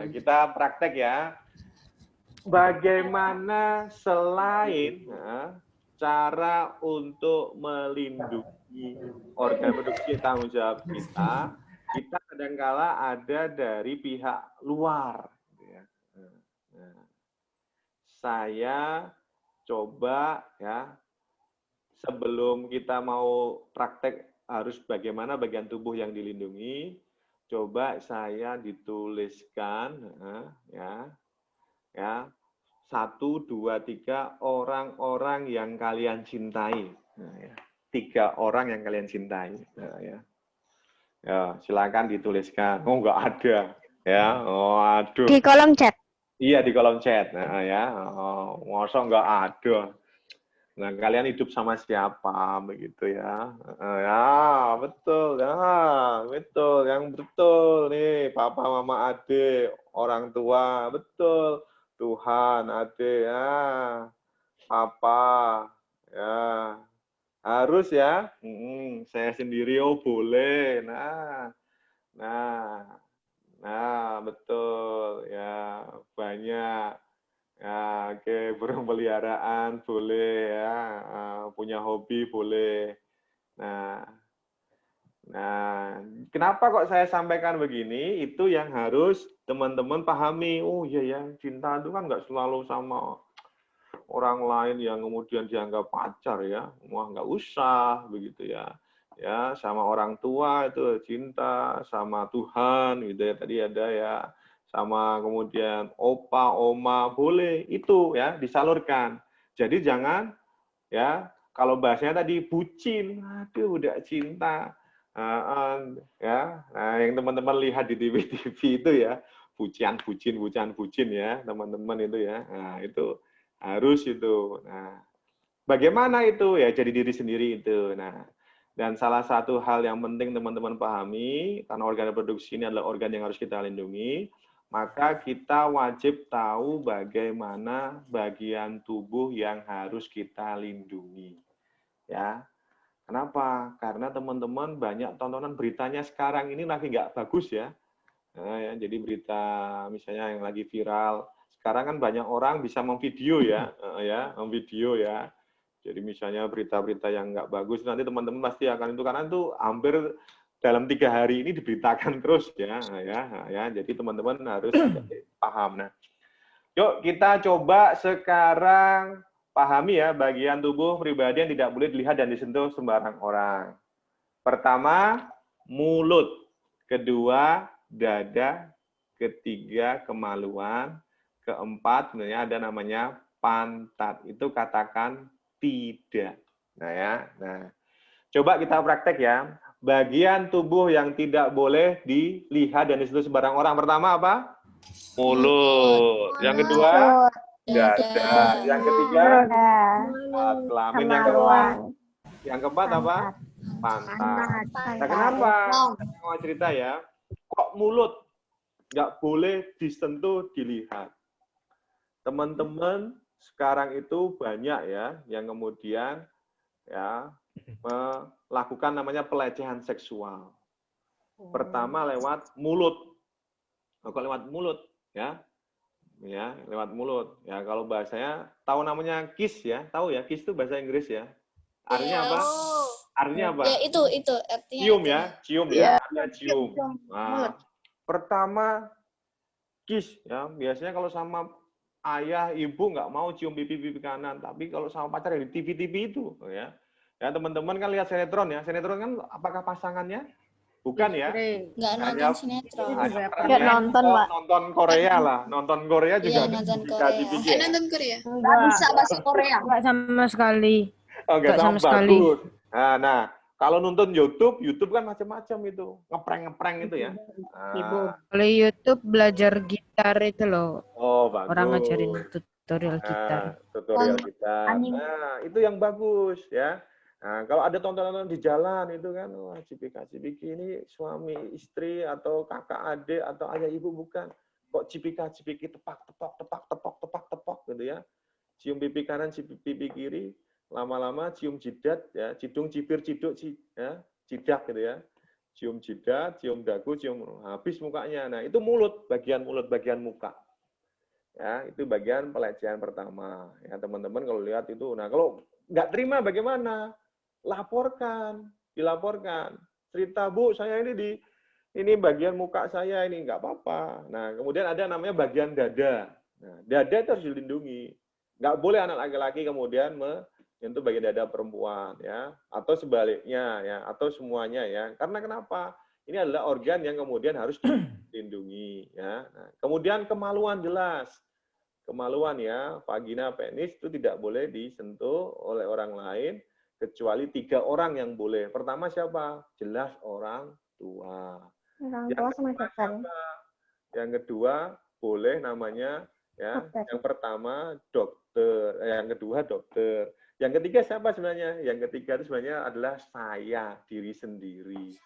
Kita praktek ya. Bagaimana selain cara untuk melindungi organ produksi tanggung jawab kita, kita kadangkala ada dari pihak luar. Saya coba ya, sebelum kita mau praktek harus bagaimana bagian tubuh yang dilindungi, coba saya dituliskan ya 1, 2, 3 orang-orang yang kalian cintai. Nah, ya. 3 orang yang kalian cintai. Nah, ya. Ya, silakan dituliskan. Oh, nggak ada. Ya, oh, aduh. Di kolom chat. Iya, di kolom chat. Nah, ya. Oh, masa nggak ada. Nah, kalian hidup sama siapa begitu ya? Ya, betul. Ya, betul. Yang betul nih, papa, mama, adik, orang tua, betul. Tuhan, adik, ya. Papa, ya. Harus ya. Saya sendiri, oh boleh. Nah, betul. Ya, banyak. Ya, oke, burung peliharaan boleh ya, punya hobi boleh. Nah, kenapa kok saya sampaikan begini? Itu yang harus teman-teman pahami. Oh iya ya, cinta itu kan nggak selalu sama orang lain yang kemudian dianggap pacar ya. Wah, nggak usah begitu ya. Ya, sama orang tua itu cinta, sama Tuhan gitu ya. Tadi ada ya, sama kemudian opa, oma, boleh itu ya disalurkan. Jadi jangan ya, kalau bahasanya tadi bucin, aduh udah cinta. Ya, nah, yang teman-teman lihat di TV-TV itu ya, bucin ya, teman-teman itu ya. Nah, itu harus itu. Nah, bagaimana itu ya, jadi diri sendiri itu. Nah, dan salah satu hal yang penting teman-teman pahami, karena organ reproduksi ini adalah organ yang harus kita lindungi, maka kita wajib tahu bagaimana bagian tubuh yang harus kita lindungi. Ya, kenapa? Karena teman-teman banyak tontonan beritanya sekarang ini lagi nggak bagus ya. Nah, ya, jadi berita misalnya yang lagi viral. Sekarang kan banyak orang bisa memvideo ya, memvideo ya. Jadi misalnya berita-berita yang nggak bagus nanti teman-teman pasti akan itu karena itu hampir dalam 3 hari ini diberitakan terus ya. Jadi teman-teman harus paham. Nah, yuk kita coba sekarang pahami ya bagian tubuh pribadi yang tidak boleh dilihat dan disentuh sembarang orang. Pertama, mulut. Kedua, dada. Ketiga, kemaluan. Keempat, sebenarnya ada namanya pantat. Itu katakan tidak. Nah ya, nah coba kita praktek ya. Bagian tubuh yang tidak boleh dilihat dan disentuh sembarang orang. Pertama apa? Mulut. Yang kedua, dada. Yang ketiga, alat kelamin. Yang keempat apa? Pantat. Nah, kenapa? Saya mau cerita ya. Kok mulut nggak boleh disentuh, dilihat? Teman-teman sekarang itu banyak ya yang kemudian ya melakukan namanya pelecehan seksual. Pertama lewat mulut. Kok lewat mulut ya? Ya, lewat mulut. Ya, kalau bahasanya tahu namanya kiss ya? Tahu ya, kiss itu bahasa Inggris ya. Artinya apa? Artinya apa? Ya itu artinya Cium itu. ya, cium ya, artinya cium. Nah, pertama kiss ya, biasanya kalau sama ayah, ibu nggak mau cium pipi kanan, tapi kalau sama pacar yang di TV itu ya. Ya teman-teman kan lihat sinetron ya, sinetron kan apakah pasangannya? Bukan ya. Nggak nonton sinetron. Nggak nonton, Pak. Nonton Korea lah, nonton Korea juga. Iya, nonton Korea. Nonton Korea? Nggak Bisa bahasa Korea? Nggak sama sekali. Oh, nggak sama sekali. bagus. Nah, kalau nonton YouTube kan macam-macam itu, ngeprank itu ya. Kalau YouTube belajar gitar itu loh. Oh, bagus. Orang ngajarin tutorial gitar. Tutorial gitar. Nah, itu yang bagus ya. Nah, kalau ada tontonan di jalan itu kan, wah cipika-cipiki ini suami istri atau kakak adik atau ayah ibu bukan. Kok cipika-cipiki tepak gitu ya. Cium pipi kanan, cium pipi kiri, lama-lama cium jidat ya, cidung, cibir, ciduk, ya, jidak gitu ya. Cium jidat, cium dagu, cium habis mukanya. Nah, itu mulut, bagian muka. Ya, itu bagian pelecehan pertama. Ya, teman-teman kalau lihat itu. Nah, kalau nggak terima bagaimana? Dilaporkan. Cerita, Bu, saya ini bagian muka saya ini nggak apa-apa. Nah, kemudian ada namanya bagian dada. Nah, dada itu harus dilindungi. Nggak boleh anak laki-laki kemudian menyentuh bagian dada perempuan ya, atau sebaliknya ya, atau semuanya ya. Karena kenapa? Ini adalah organ yang kemudian harus dilindungi ya. Nah, kemudian kemaluan jelas. Kemaluan ya, vagina, penis itu tidak boleh disentuh oleh orang lain kecuali 3 orang yang boleh. Pertama siapa? Jelas orang tua. Orang tua sama dokter. Yang kedua boleh namanya ya. Yang pertama dokter, yang kedua dokter. Yang ketiga siapa sebenarnya? Yang ketiga itu sebenarnya adalah saya, diri sendiri.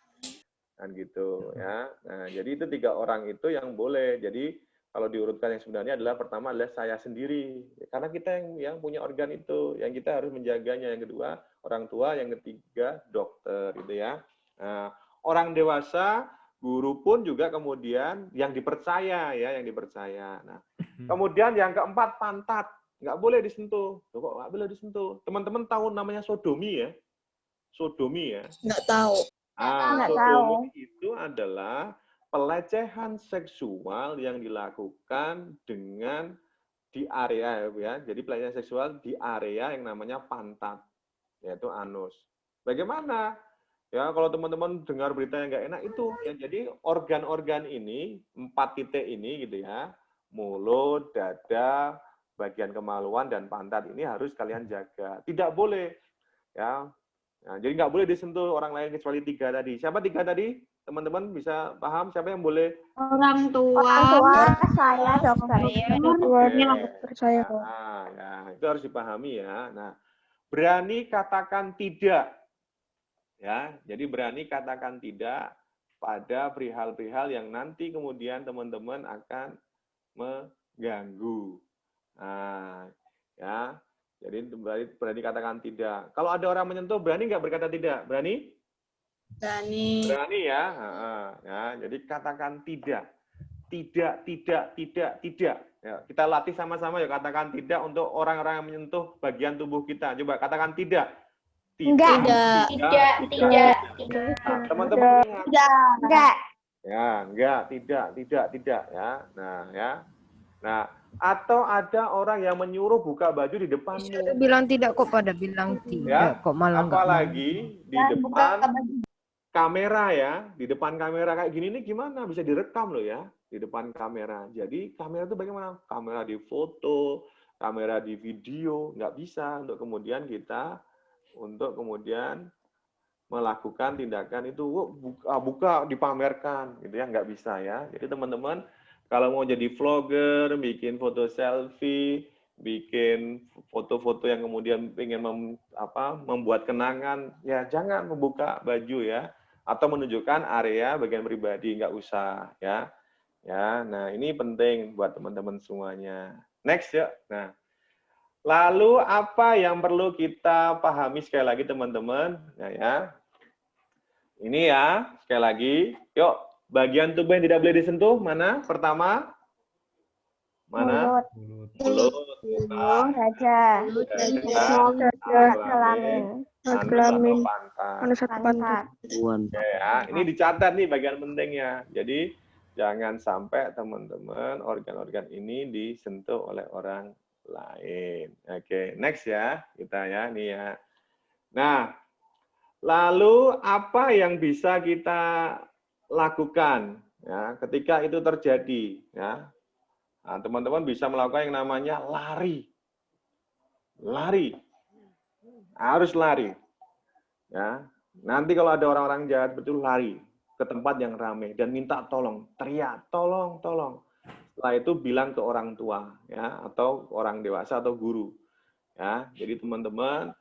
Kan gitu ya. Nah, jadi itu 3 orang itu yang boleh. Jadi kalau diurutkan yang sebenarnya adalah pertama adalah saya sendiri. Karena kita yang punya organ itu, yang kita harus menjaganya. Yang kedua, orang tua. Yang ketiga, dokter. Gitu ya. Nah, orang dewasa, guru pun juga kemudian yang dipercaya. Ya, yang dipercaya. Nah, kemudian yang keempat, pantat. Nggak boleh disentuh. Loh, kok nggak boleh disentuh? Teman-teman tahu namanya sodomi ya? Sodomi ya? Nggak tahu. Sodomi itu adalah pelecehan seksual yang dilakukan dengan di area ya. Jadi pelecehan seksual di area yang namanya pantat, yaitu anus. Bagaimana? Ya, kalau teman-teman dengar berita yang nggak enak itu ya. Jadi organ-organ ini 4 titik ini gitu ya. Mulut, dada, bagian kemaluan dan pantat ini harus kalian jaga. Tidak boleh ya. Nah, jadi nggak boleh disentuh orang lain kecuali 3 tadi. Siapa 3 tadi? Teman-teman bisa paham siapa yang boleh? Orang tua, saya, dokter. Dokter saya. Nah, ya, itu harus dipahami ya. Nah, berani katakan tidak. Ya, jadi berani katakan tidak pada perihal-perihal yang nanti kemudian teman-teman akan mengganggu. Nah, ya. Jadi berani katakan tidak. Kalau ada orang menyentuh, berani nggak berkata tidak? Berani? Berani. Berani ya. Ya. Jadi katakan tidak. tidak, tidak. Ya, kita latih sama-sama ya, katakan tidak untuk orang-orang yang menyentuh bagian tubuh kita. Coba katakan tidak. Tidak. Tidak. Nah, teman-teman ingat. Enggak. Ya, enggak, tidak ya. Nah, ya. Nah, atau ada orang yang menyuruh buka baju di depanmu. Disuruh bilang tidak kok pada bilang tidak, kok malah nggak mau. Apalagi di depan kamera ya, di depan kamera kayak gini nih gimana? Bisa direkam loh ya, di depan kamera. Jadi kamera itu bagaimana? Kamera di foto, kamera di video, nggak bisa untuk kemudian kita melakukan tindakan itu buka dipamerkan gitu ya, nggak bisa ya. Jadi teman-teman kalau mau jadi vlogger, bikin foto selfie, bikin foto-foto yang kemudian ingin membuat kenangan, ya jangan membuka baju ya, atau menunjukkan area bagian pribadi, nggak usah ya. Ya, nah ini penting buat teman-teman semuanya. Next ya. Nah, lalu apa yang perlu kita pahami sekali lagi teman-teman? Nah, ya. Ini ya, sekali lagi. Yuk, bagian tubuh yang tidak boleh disentuh mana? Pertama? Mana? Mulut. Hidung, raja. Kelamin. Kelamin. Pantat. Ya, ini dicatat nih bagian pentingnya. Jadi, jangan sampai teman-teman organ-organ ini disentuh oleh orang lain. Oke, next ya. Kita ya, ini ya. Nah, lalu apa yang bisa kita lakukan ya ketika itu terjadi ya? Nah, teman-teman bisa melakukan yang namanya lari. Lari. Harus lari. Ya. Nanti kalau ada orang-orang jahat betul lari ke tempat yang ramai dan minta tolong, teriak, tolong, tolong. Setelah itu bilang ke orang tua ya atau orang dewasa atau guru. Ya. Jadi teman-teman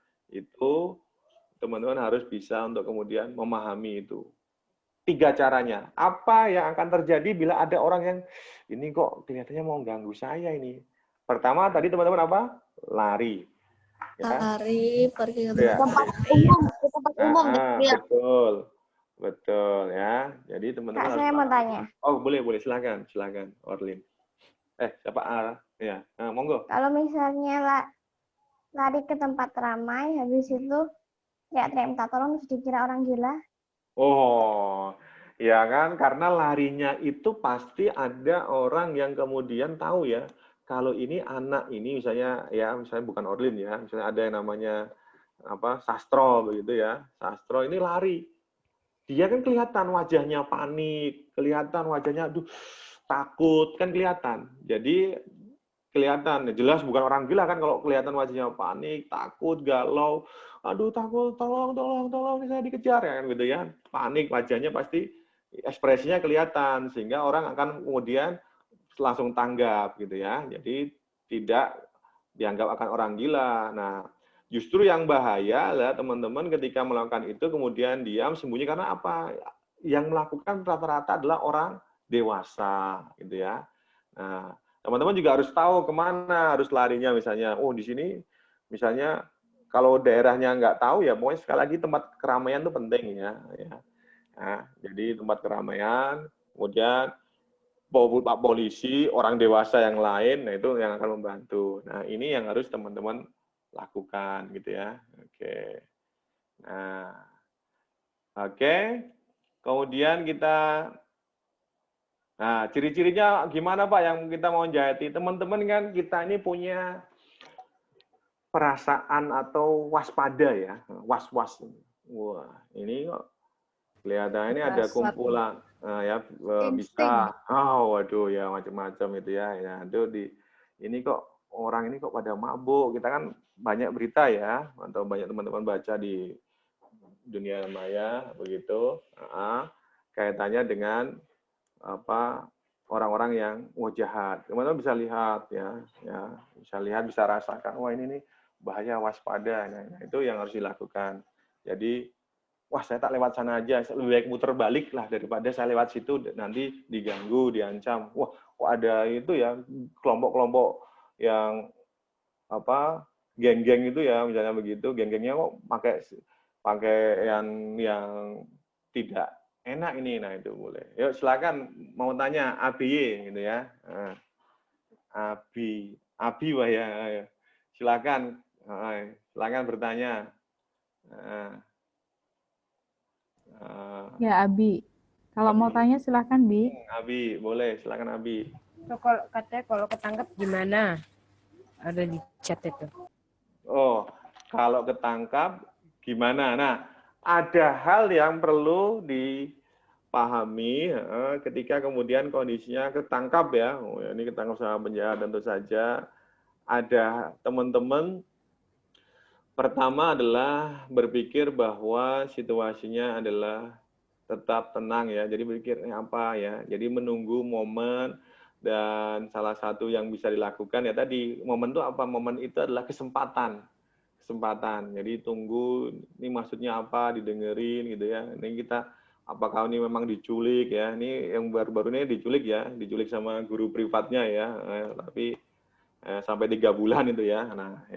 harus bisa untuk kemudian memahami itu. 3 caranya. Apa yang akan terjadi bila ada orang yang ini kok kelihatannya mau ganggu saya ini? Pertama tadi teman-teman apa? Lari. Ya. Lari, pergi ke Ya. tempat umum. Ke tempat umum. Betul. Betul ya. Jadi teman-teman Kak, saya mau tanya. Oh, boleh, silakan, Orlin. Siapa A? Ya, nah, monggo. Kalau misalnya lari ke tempat ramai, habis itu teriak minta tolong, terus dikira orang gila. Oh, ya kan? Karena larinya itu pasti ada orang yang kemudian tahu ya, kalau ini anak ini misalnya bukan Orlin ya, misalnya ada yang namanya Sastro begitu ya. Sastro ini lari. Dia kan kelihatan wajahnya panik, kelihatan wajahnya takut, kan kelihatan. Jadi kelihatan, jelas bukan orang gila kan kalau kelihatan wajahnya panik, takut, galau, aduh takut, tolong, saya dikejar ya kan gitu ya. Panik wajahnya pasti ekspresinya kelihatan sehingga orang akan kemudian langsung tanggap gitu ya. Jadi tidak dianggap akan orang gila. Nah, justru yang bahaya adalah teman-teman ketika melakukan itu kemudian diam sembunyi karena apa? Yang melakukan rata-rata adalah orang dewasa gitu ya. Nah, teman-teman juga harus tahu kemana harus larinya misalnya. Oh, di sini misalnya kalau daerahnya nggak tahu ya, pokoknya sekali lagi tempat keramaian itu penting ya. Nah, jadi tempat keramaian, kemudian Pak polisi, orang dewasa yang lain, nah itu yang akan membantu. Nah, ini yang harus teman-teman lakukan gitu ya. Oke. Nah, oke. Kemudian ciri-cirinya gimana Pak yang kita mau jahiti? Teman-teman kan kita ini punya perasaan atau waspada ya, was-was. Wah, ini kok kelihatannya ini ada kumpulan bisa, waduh ya macam-macam itu ya. Ya, ini kok orang ini kok pada mabuk. Kita kan banyak berita ya, atau banyak teman-teman baca di dunia maya begitu. Kaitannya dengan orang-orang yang jahat. Teman-teman bisa lihat bisa rasakan wah ini nih bahaya, waspada. Nah, itu yang harus dilakukan. Jadi saya tak lewat sana aja, lebih baik muter balik lah daripada saya lewat situ nanti diganggu, diancam. Wah, kok ada itu ya kelompok-kelompok yang geng-geng itu ya misalnya begitu, geng-gengnya kok pakai yang tidak Enak ini, nah itu boleh. Yuk silakan mau tanya ABY gitu ya. Abi wah ya. Ayo. Silakan, silakan bertanya. Ya, Abi. Kalau mau tanya silahkan, Bi. Abi, boleh, silakan Abi. Kalau katanya kalau ketangkep gimana? Ada di chat itu. Oh, kalau ketangkap gimana? Nah, ada hal yang perlu dipahami ketika kemudian kondisinya ketangkap ya. Oh, ini ketangkap sama penjahat tentu saja. Ada teman-teman pertama adalah berpikir bahwa situasinya adalah tetap tenang ya. Jadi berpikirnya apa ya? Jadi menunggu momen dan salah satu yang bisa dilakukan ya tadi momen itu apa? Momen itu adalah kesempatan. Jadi tunggu ini maksudnya apa didengerin gitu ya. Ini kita apakah ini memang diculik ya. Ini yang baru-baru ini diculik ya, diculik sama guru privatnya ya. Tapi sampai 3 bulan itu ya. Nah,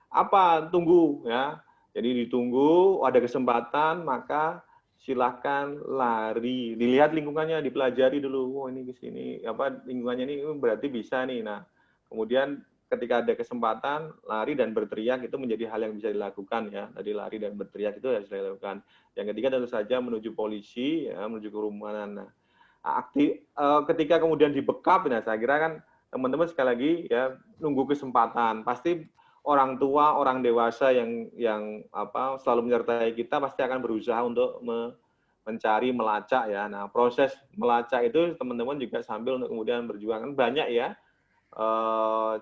apa tunggu ya. Jadi ditunggu ada kesempatan maka silahkan lari, dilihat lingkungannya, dipelajari dulu. Oh ini ke sini, apa lingkungannya ini berarti bisa nih. Nah, kemudian ketika ada kesempatan lari dan berteriak itu menjadi hal yang bisa dilakukan ya. Tadi lari dan berteriak itu harus dilakukan. Yang ketiga tentu saja menuju polisi, ya, menuju kerumunan. Nah, ketika kemudian dibekap, nah saya kira kan teman-teman sekali lagi ya nunggu kesempatan. Pasti orang tua, orang dewasa yang selalu menyertai kita pasti akan berusaha untuk mencari, melacak ya. Nah, proses melacak itu teman-teman juga sambil untuk kemudian berjuang. Kan banyak ya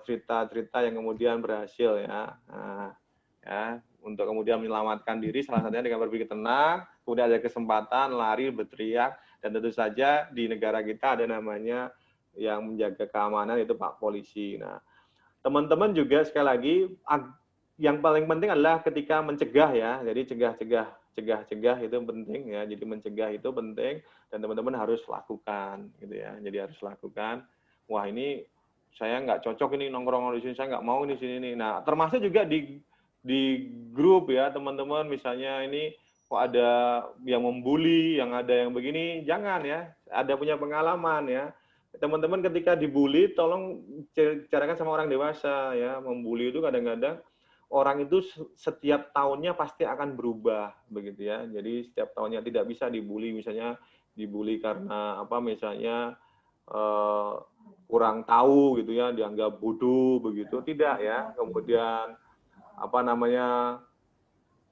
cerita-cerita yang kemudian berhasil ya. Nah, ya, untuk kemudian menyelamatkan diri salah satunya dengan berpikir tenang, kemudian ada kesempatan lari, berteriak, dan tentu saja di negara kita ada namanya yang menjaga keamanan itu Pak Polisi. Nah, teman-teman juga sekali lagi yang paling penting adalah ketika mencegah ya. Jadi cegah itu penting ya. Jadi mencegah itu penting dan teman-teman harus lakukan gitu ya. Jadi harus lakukan. Wah, ini saya nggak cocok ini nongkrong di sini, saya nggak mau di sini nih. Nah, termasuk juga di grup ya, teman-teman misalnya ini kok ada yang membuli, yang ada yang begini, jangan ya. Ada punya pengalaman ya. Teman-teman ketika dibully tolong bicarakan sama orang dewasa ya. Membuli itu kadang-kadang orang itu setiap tahunnya pasti akan berubah begitu ya. Jadi setiap tahunnya tidak bisa dibully, misalnya dibully karena apa misalnya kurang tahu gitu ya, dianggap bodoh begitu, tidak ya. Kemudian apa namanya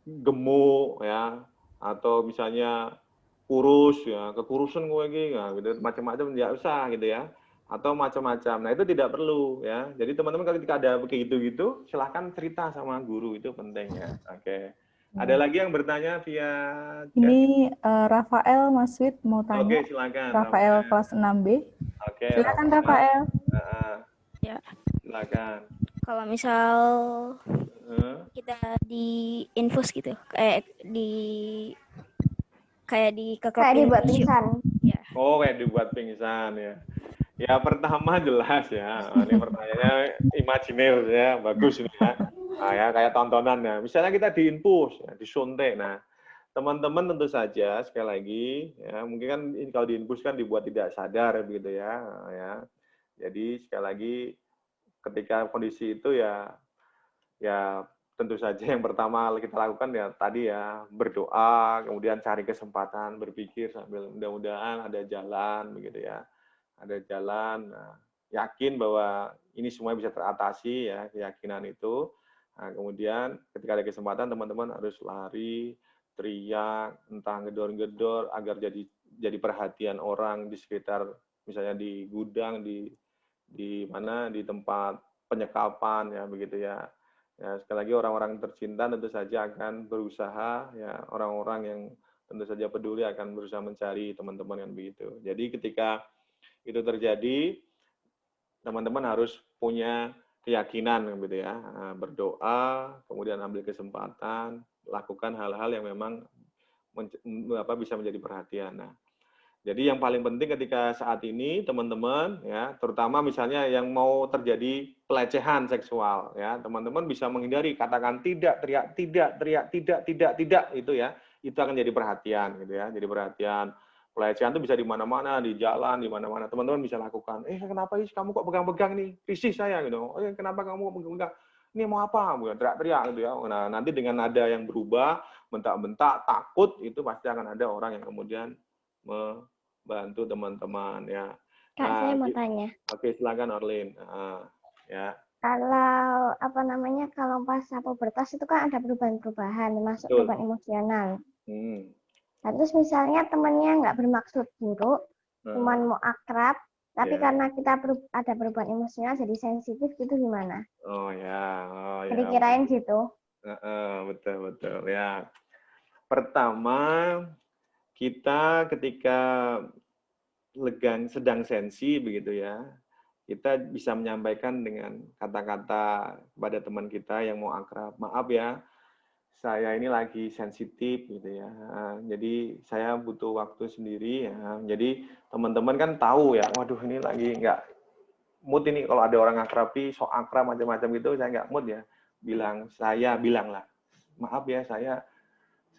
gemuk ya, atau misalnya kurus ya, kekurusan gue gitu, macam-macam nggak usah gitu ya, atau macam-macam. Nah itu tidak perlu ya. Jadi teman-teman kalau ketika ada begitu gitu, silahkan cerita sama guru, itu penting ya. Oke. Ada lagi yang bertanya via chat? Ini Rafael Mas Wid mau tanya. Oke, silakan. Rafael kelas 6B. Oke. Silakan Rafael. Ya. Silakan. Kalau misal kita di infus gitu, kayak dibuat pingsan. Ya. Oh, kayak dibuat pingsan ya. Ya pertama jelas ya. Ini pertanyaannya imajiner ya, bagus ini ya. Nah, ya kayak tontonan ya. Misalnya kita diinfus, ya, disuntik. Nah, teman-teman tentu saja sekali lagi ya, mungkin kan kalau diinfus kan dibuat tidak sadar begitu ya. Nah, ya. Jadi sekali lagi ketika kondisi itu ya tentu saja yang pertama kita lakukan ya tadi ya berdoa, kemudian cari kesempatan berpikir sambil mudah-mudahan ada jalan begitu ya. Ada jalan, nah, yakin bahwa ini semua bisa teratasi ya, keyakinan itu. Nah, kemudian ketika ada kesempatan teman-teman harus lari, teriak, entah gedor-gedor agar jadi perhatian orang di sekitar, misalnya di gudang, di mana, di tempat penyekapan ya begitu ya. Ya, sekali lagi orang-orang tercinta tentu saja akan berusaha ya, orang-orang yang tentu saja peduli akan berusaha mencari teman-teman yang begitu. Jadi ketika itu terjadi, teman-teman harus punya keyakinan gitu ya, berdoa, kemudian ambil kesempatan, lakukan hal-hal yang memang bisa menjadi perhatian. Nah, jadi yang paling penting ketika saat ini teman-teman ya, terutama misalnya yang mau terjadi pelecehan seksual ya, teman-teman bisa menghindari, katakan tidak, teriak tidak itu ya. itu akan jadi perhatian gitu ya. Jadi perhatian. Pelecehan itu bisa di mana-mana, di jalan, di mana-mana. Teman-teman bisa lakukan. Kenapa kamu kok pegang-pegang nih? Risih saya gitu. Kenapa kamu kok pegang-pegang? Ini mau apa? Bukan teriak-teriak gitu ya. Nah, nanti dengan nada yang berubah, bentak-bentak, takut, itu pasti akan ada orang yang kemudian membantu teman-teman ya. Kak, Nah, saya mau tanya. Oke, silakan Orlin. Ya. Kalau kalau pas pubertas itu kan ada perubahan-perubahan, masuk Betul. perubahan emosional. Hmm. Nah, terus misalnya temennya nggak bermaksud buruk, cuman mau akrab, tapi Ya. karena kita ada perubahan emosional jadi sensitif gitu gimana? Oh ya. Jadi kirain gitu. Betul ya. Pertama, kita ketika sedang sensi begitu ya, kita bisa menyampaikan dengan kata-kata kepada teman kita yang mau akrab. Maaf ya, saya ini lagi sensitif gitu ya. Jadi saya butuh waktu sendiri ya. Jadi teman-teman kan tahu ya, waduh ini lagi nggak mood ini, kalau ada orang akrabi, sok akrab macam-macam gitu, saya nggak mood ya. Bilang lah, maaf ya saya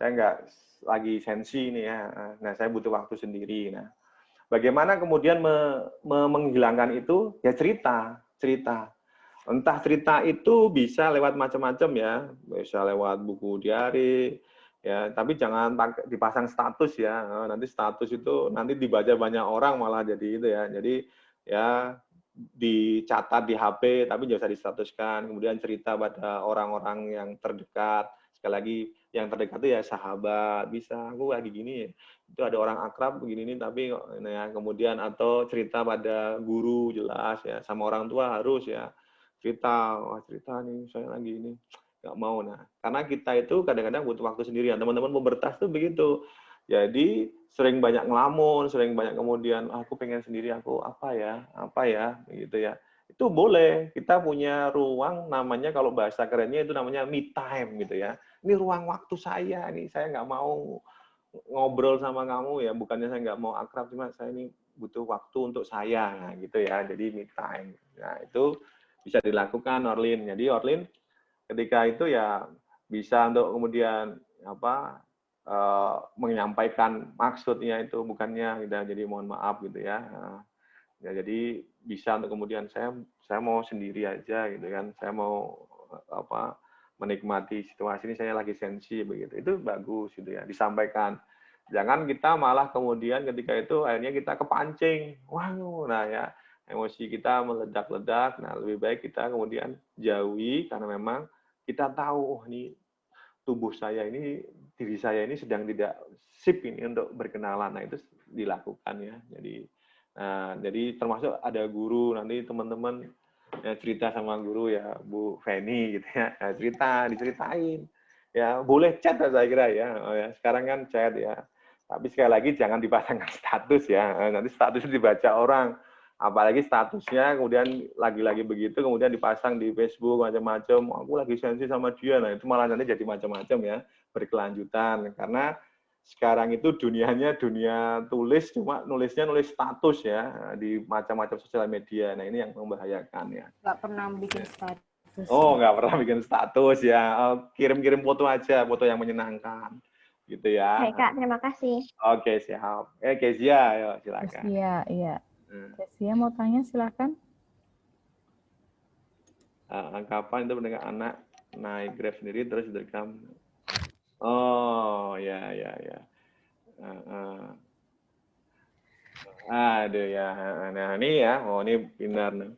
nggak lagi sensi ini ya. Nah, saya butuh waktu sendiri. Nah, bagaimana kemudian menghilangkan itu? Ya cerita. Entah cerita itu bisa lewat macam-macam ya, bisa lewat buku diari, ya. Tapi jangan dipasang status ya. Nanti status itu nanti dibaca banyak orang malah jadi itu ya. Jadi ya dicatat di HP, tapi jangan usah distatuskan. Kemudian cerita pada orang-orang yang terdekat. Sekali lagi yang terdekat itu ya sahabat, bisa aku lagi gini, itu ada orang akrab begini nih, tapi ya, kemudian atau cerita pada guru jelas ya, sama orang tua harus ya. Cerita nih saya lagi ini nggak mau. Nah, karena kita itu kadang-kadang butuh waktu sendirian. Teman-teman pubertas tuh begitu. Jadi sering banyak ngelamun, sering banyak kemudian aku pengen sendiri, aku apa ya, gitu ya. Itu boleh. Kita punya ruang namanya, kalau bahasa kerennya itu namanya me time gitu ya. Ini ruang waktu saya nih. Saya nggak mau ngobrol sama kamu ya. Bukannya saya nggak mau akrab, cuma saya ini butuh waktu untuk saya gitu ya. Jadi me time. Nah, itu bisa dilakukan Orlin. Jadi Orlin ketika itu ya bisa untuk kemudian menyampaikan maksudnya itu bukannya gitu. Jadi mohon maaf gitu ya. Ya jadi bisa untuk kemudian saya mau sendiri aja gitu kan. Saya mau menikmati situasi ini, saya lagi sensi begitu. Itu bagus gitu ya, disampaikan. Jangan kita malah kemudian ketika itu akhirnya kita kepancing. Nah ya, emosi kita meledak-ledak. Nah, lebih baik kita kemudian jauhi karena memang kita tahu ini tubuh saya ini, diri saya ini sedang tidak sip ini untuk berkenalan. Nah, itu dilakukan ya. Jadi termasuk ada guru, nanti teman-teman ya, cerita sama guru ya, Bu Feni gitu ya, diceritain. Ya, boleh chat saya kira ya. Sekarang kan chat ya. Tapi sekali lagi jangan dipasangkan status ya. Nanti statusnya dibaca orang. Apalagi statusnya kemudian lagi-lagi begitu, kemudian dipasang di Facebook macam-macam. Aku lagi sensi sama dia. Nah, itu malah nanti jadi macam-macam ya, berkelanjutan. Karena sekarang itu dunianya dunia tulis, cuma nulis status ya di macam-macam sosial media. Nah, ini yang membahayakan ya. Nggak pernah bikin status. Oh, nggak pernah bikin status ya. Kirim-kirim foto aja, foto yang menyenangkan. Gitu ya. Baik, Kak, terima kasih. Oke, siap. Kezia, ayo silakan. Iya. Kezia mau tanya, silakan. Kapan itu mendengar anak naik Grab sendiri terus direkam? Oh, ya. Aduh ya. Nah, ini ya. Oh, ini benar.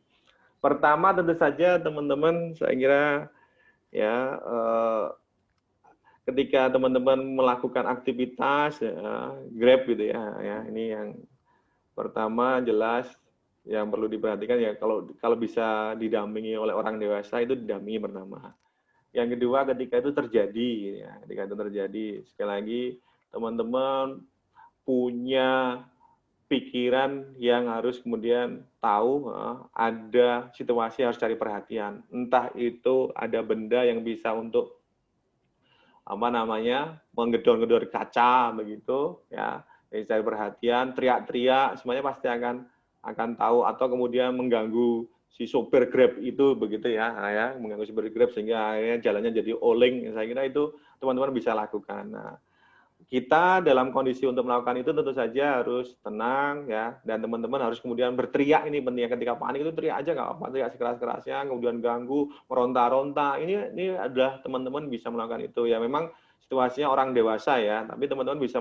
Pertama tentu saja teman-teman, saya kira ya ketika teman-teman melakukan aktivitas ya, Grab gitu ya. Ini yang pertama jelas yang perlu diperhatikan ya, kalau bisa didampingi oleh orang dewasa itu didampingi pertama. Yang kedua ketika itu terjadi ya, sekali lagi teman-teman punya pikiran yang harus kemudian tahu ada situasi harus cari perhatian. Entah itu ada benda yang bisa untuk menggedor-gedor kaca begitu ya. Cari perhatian, teriak-teriak, semuanya pasti akan tahu, atau kemudian mengganggu si sopir Grab itu begitu ya, mengganggu sopir Grab sehingga akhirnya jalannya jadi oleng. Saya kira itu teman-teman bisa lakukan. Nah, kita dalam kondisi untuk melakukan itu tentu saja harus tenang ya, dan teman-teman harus kemudian berteriak. Ini penting, ketika panik itu teriak aja nggak apa-apa, teriak sekeras-kerasnya, kemudian ganggu, meronta-ronta. Ini adalah teman-teman bisa melakukan itu ya. Memang situasinya orang dewasa ya, tapi teman-teman bisa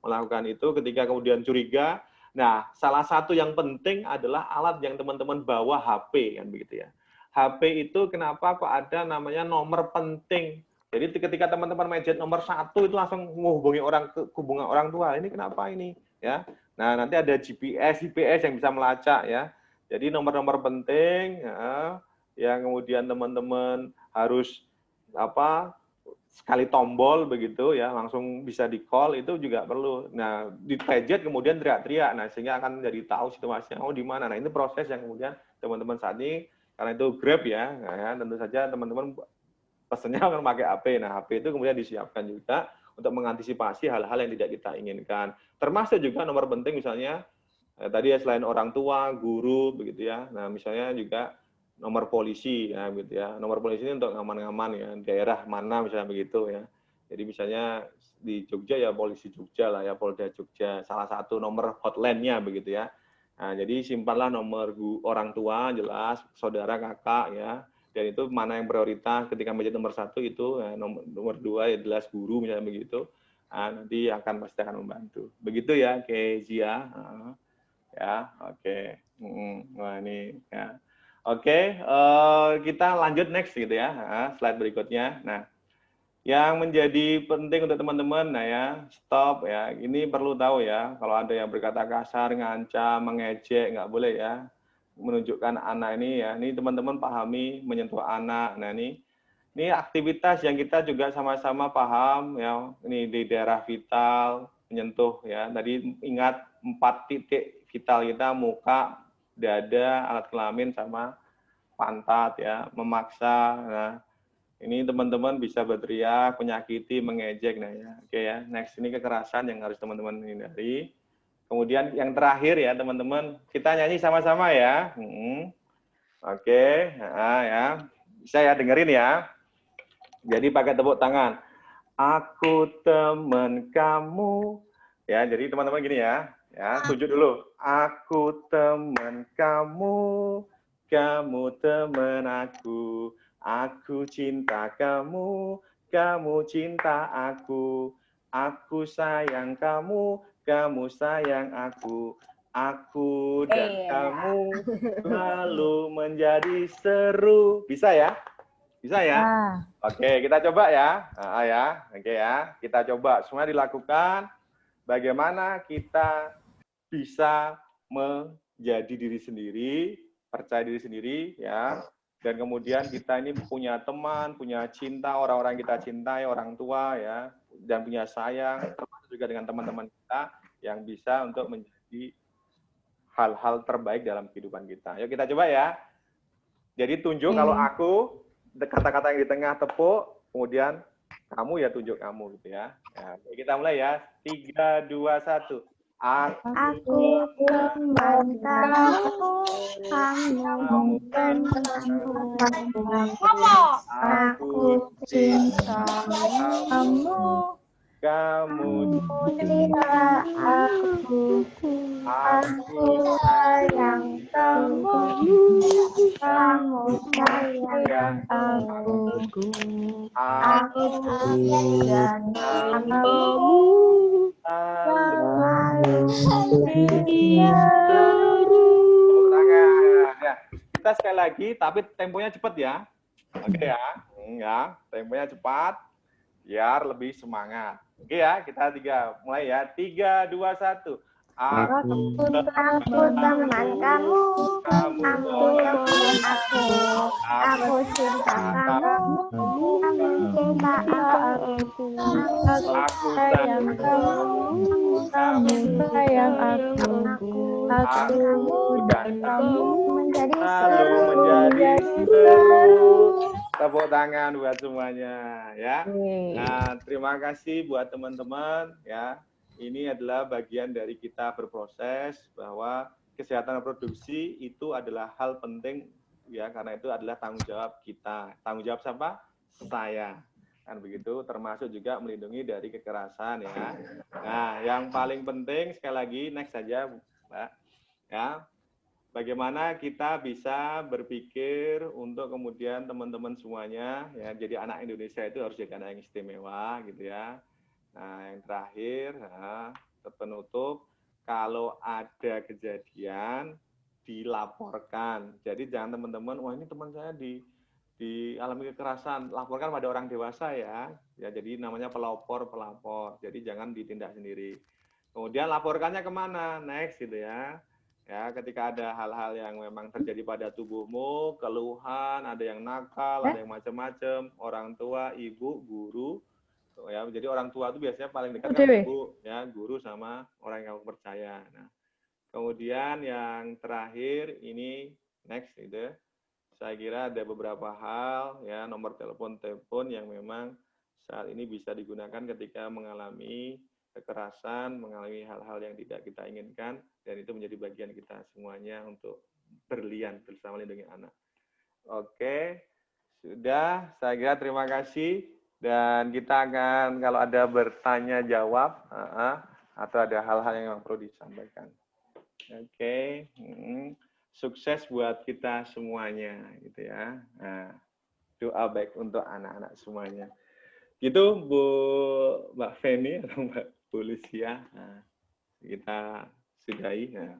melakukan itu ketika kemudian curiga. Nah, salah satu yang penting adalah alat yang teman-teman bawa, HP kan begitu ya. HP itu kenapa kok ada namanya nomor penting. Jadi ketika teman-teman gadget nomor 1 itu langsung menghubungi orang tua. Ini kenapa ini? Ya. Nah, nanti ada GPS yang bisa melacak ya. Jadi nomor-nomor penting ya, yang kemudian teman-teman harus sekali tombol begitu ya, langsung bisa di-call, itu juga perlu. Nah, di gadget kemudian teriak-teriak. Nah, sehingga akan jadi tahu situasinya di mana. Nah, ini proses yang kemudian teman-teman saat ini, karena itu Grab ya, tentu saja teman-teman pesannya akan pakai HP. Nah, HP itu kemudian disiapkan juga untuk mengantisipasi hal-hal yang tidak kita inginkan. Termasuk juga nomor penting misalnya, tadi ya selain orang tua, guru, begitu ya. Nah, misalnya juga nomor polisi, ya gitu ya. Nomor polisi ini untuk ngaman-ngaman ya, daerah mana misalnya begitu ya. Jadi misalnya di Jogja ya polisi Jogja lah ya, Polda Jogja. Salah satu nomor hotline-nya begitu ya. Nah, jadi simpanlah nomor orang tua, jelas, saudara, kakak ya. Dan itu mana yang prioritas ketika menjadi nomor 1 itu, ya, nomor 2 ya jelas guru misalnya begitu. Nah, nanti pasti akan membantu. Begitu ya, Zia. Ya, oke. Wah ini ya. Oke, kita lanjut next gitu ya, slide berikutnya. Nah, yang menjadi penting untuk teman-teman, nah ya, stop ya. Ini perlu tahu ya, kalau ada yang berkata kasar, ngancam, mengejek, nggak boleh ya. Menunjukkan anak ini ya, ini teman-teman pahami menyentuh anak. Nah ini aktivitas yang kita juga sama-sama paham ya. Ini di daerah vital, menyentuh ya. Tadi ingat 4 titik vital kita, muka, dada, alat kelamin sama pantat ya, memaksa. Nah, ini teman-teman bisa berteriak, menyakiti, mengejek. Nah ya, oke ya. Next ini kekerasan yang harus teman-teman hindari. Kemudian yang terakhir ya teman-teman, kita nyanyi sama-sama ya. Oke, ya. Bisa ya dengerin ya. Jadi pakai tepuk tangan. Aku teman kamu. Ya, jadi teman-teman gini ya. Ya, tunjuk dulu. Aku teman kamu, kamu teman aku. Aku cinta kamu, kamu cinta aku. Aku sayang kamu, kamu sayang aku. Aku dan kamu selalu menjadi seru. Bisa ya? Bisa ya? Oke, kita coba ya. Ya. Oke ya, kita coba. Semua dilakukan. Bagaimana kita bisa menjadi diri sendiri, percaya diri sendiri ya. Dan kemudian kita ini punya teman, punya cinta, orang-orang kita cintai, orang tua ya, dan punya sayang, termasuk juga dengan teman-teman kita yang bisa untuk menjadi hal-hal terbaik dalam kehidupan kita. Yuk kita coba ya. Jadi tunjuk kalau aku, kata-kata yang di tengah tepuk, kemudian kamu ya tunjuk kamu gitu ya. Ya, kita mulai ya. 3, 2, 1. Aku teman kamu, kamu temanku. Aku cinta kamu, kamu cinta aku. Aku sayang kamu, kamu sayang aku. Aku dan kamu selalu setia. Ya, kita sekali lagi, tapi temponya cepat ya. Oke ya, temponya cepat, biar lebih semangat. Oke ya, kita mulai ya. 3, 2, 1. Aku teman kamu, kamu teman aku. Aku cinta kamu, kamu cinta aku. Aku sayang kamu, kamu sayang aku. Aku dan kamu menjadi seru. Tepuk tangan buat semuanya ya. Nah, terima kasih buat teman-teman ya. Ini adalah bagian dari kita berproses bahwa kesehatan reproduksi itu adalah hal penting ya, karena itu adalah tanggung jawab kita. Tanggung jawab siapa? Saya. kan begitu, termasuk juga melindungi dari kekerasan ya. Nah, yang paling penting sekali lagi next saja, Mbak, ya. Bagaimana kita bisa berpikir untuk kemudian teman-teman semuanya ya, jadi anak Indonesia itu harus jadi anak yang istimewa gitu ya. Nah, yang terakhir, penutup, kalau ada kejadian dilaporkan. Jadi jangan teman-teman, wah ini teman saya dialami kekerasan, laporkan pada orang dewasa ya. Ya, jadi namanya pelapor. Jadi jangan ditindak sendiri. Kemudian laporkannya kemana? Next gitu ya. Ya, ketika ada hal-hal yang memang terjadi pada tubuhmu, keluhan, ada yang nakal, ada yang macam-macam, orang tua, ibu, guru, ya. Jadi orang tua itu biasanya paling dekat kan ibu, ya, guru sama orang yang kamu percaya. Nah, kemudian yang terakhir ini next itu, saya kira ada beberapa hal ya, nomor telepon yang memang saat ini bisa digunakan ketika mengalami kekerasan, mengalami hal-hal yang tidak kita inginkan, dan itu menjadi bagian kita semuanya untuk berlian bersama melindungi anak. Oke, sudah, saya kira terima kasih, dan kita akan kalau ada bertanya jawab atau ada hal-hal yang perlu disampaikan. Oke, sukses buat kita semuanya, gitu ya. Nah, doa baik untuk anak-anak semuanya. Gitu, Mbak Feni atau Mbak Bu Lucia, nah, kita sudahi. Nah.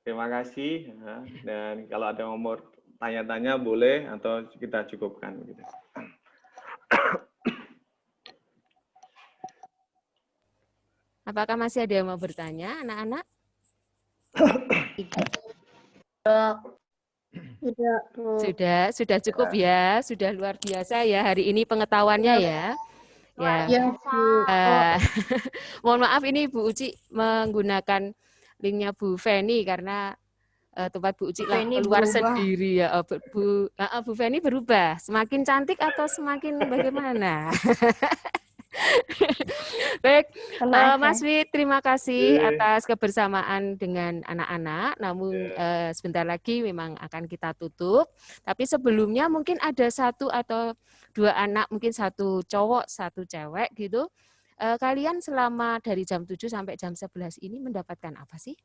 Terima kasih. Nah, dan kalau ada nomor tanya-tanya boleh atau kita cukupkan. Gitu. Apakah masih ada yang mau bertanya, anak-anak? Sudah cukup ya, sudah luar biasa ya hari ini pengetahuannya ya. Ya. Mohon maaf ini Bu Uci menggunakan linknya Bu Feni karena tempat Bu Uci keluar sendiri ya. Bu Feni berubah, semakin cantik atau semakin bagaimana? Baik, Mas Wi, terima kasih atas kebersamaan dengan anak-anak. Namun sebentar lagi memang akan kita tutup. Tapi sebelumnya mungkin ada satu atau dua anak, mungkin satu cowok, satu cewek gitu. Kalian selama dari jam 7 sampai jam 11 ini mendapatkan apa sih?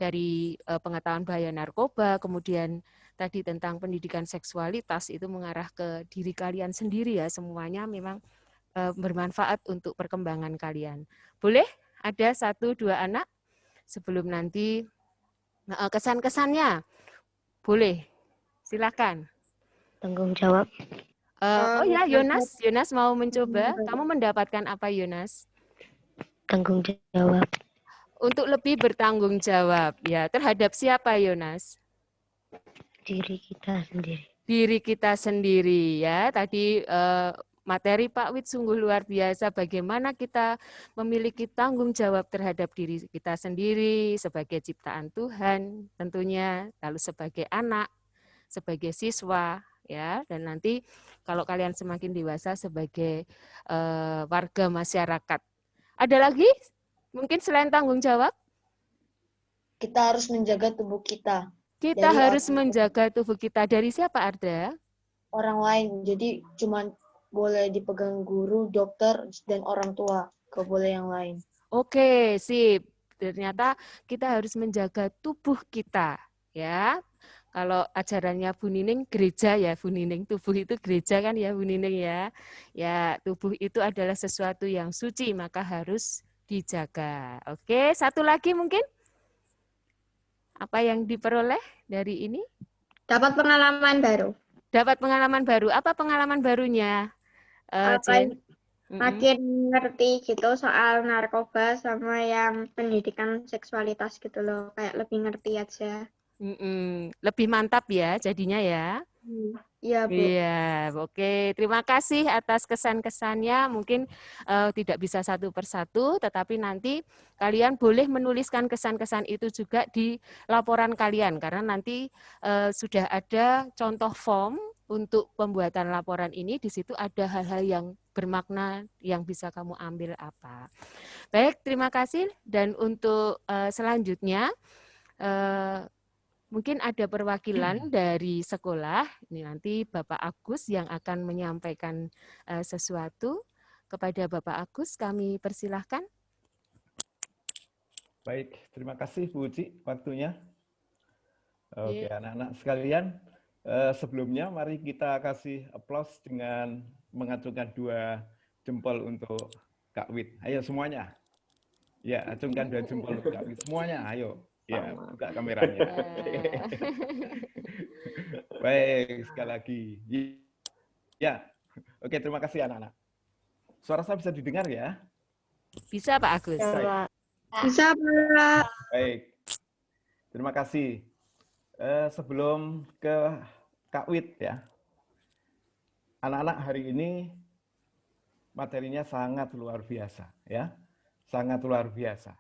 Dari pengetahuan bahaya narkoba, kemudian tadi tentang pendidikan seksualitas itu mengarah ke diri kalian sendiri ya. Semuanya memang bermanfaat untuk perkembangan kalian. Boleh ada satu dua anak sebelum nanti kesan-kesannya? Boleh, silakan. Tanggung jawab. Oh ya, Yonas mau mencoba. Kamu mendapatkan apa, Yonas? Tanggung jawab. Untuk lebih bertanggung jawab ya. Terhadap siapa, Yonas? Diri kita sendiri. Diri kita sendiri ya. Tadi materi Pak Wid sungguh luar biasa, bagaimana kita memiliki tanggung jawab terhadap diri kita sendiri sebagai ciptaan Tuhan tentunya, lalu sebagai anak, sebagai siswa ya, dan nanti kalau kalian semakin dewasa sebagai warga masyarakat. Ada lagi mungkin selain tanggung jawab? Kita harus menjaga tubuh kita. Kita harus menjaga tubuh kita dari siapa, Arda? Orang lain, jadi cuma boleh dipegang guru, dokter, dan orang tua. Gak boleh yang lain. Oke, sip. Ternyata kita harus menjaga tubuh kita. Ya, kalau ajarannya Bu Nining, gereja ya Bu Nining. Tubuh itu gereja kan ya Bu Nining ya. Ya, tubuh itu adalah sesuatu yang suci, maka harus dijaga. Oke, satu lagi mungkin? Apa yang diperoleh dari ini? Dapat pengalaman baru. Dapat pengalaman baru. Apa pengalaman barunya? Makin ngerti gitu soal narkoba sama yang pendidikan seksualitas gitu loh, kayak lebih ngerti aja. Lebih mantap ya jadinya ya. Iya, Bu. Iya, oke. Terima kasih atas kesan-kesannya. Mungkin tidak bisa satu persatu, tetapi nanti kalian boleh menuliskan kesan-kesan itu juga di laporan kalian, karena nanti sudah ada contoh form untuk pembuatan laporan ini. Di situ ada hal-hal yang bermakna yang bisa kamu ambil apa. Baik, terima kasih. Dan untuk selanjutnya, Mungkin ada perwakilan dari sekolah. Ini nanti Bapak Agus yang akan menyampaikan sesuatu. Kepada Bapak Agus, kami persilahkan. Baik, terima kasih Bu Uci waktunya. Oke, Iya. anak-anak sekalian, sebelumnya mari kita kasih aplaus dengan mengacungkan 2 jempol untuk Kak Wit. Ayo semuanya. Ya, acungkan 2 jempol untuk Kak Wit. Semuanya, ayo. Ya, buka kameranya. Baik, sekali lagi. Ya, oke, terima kasih anak-anak. Suara saya bisa didengar ya? Bisa Pak Agus. Jawab. Bisa, Pak. Baik, terima kasih. Sebelum ke Kak Wit ya, anak-anak hari ini materinya sangat luar biasa ya, sangat luar biasa.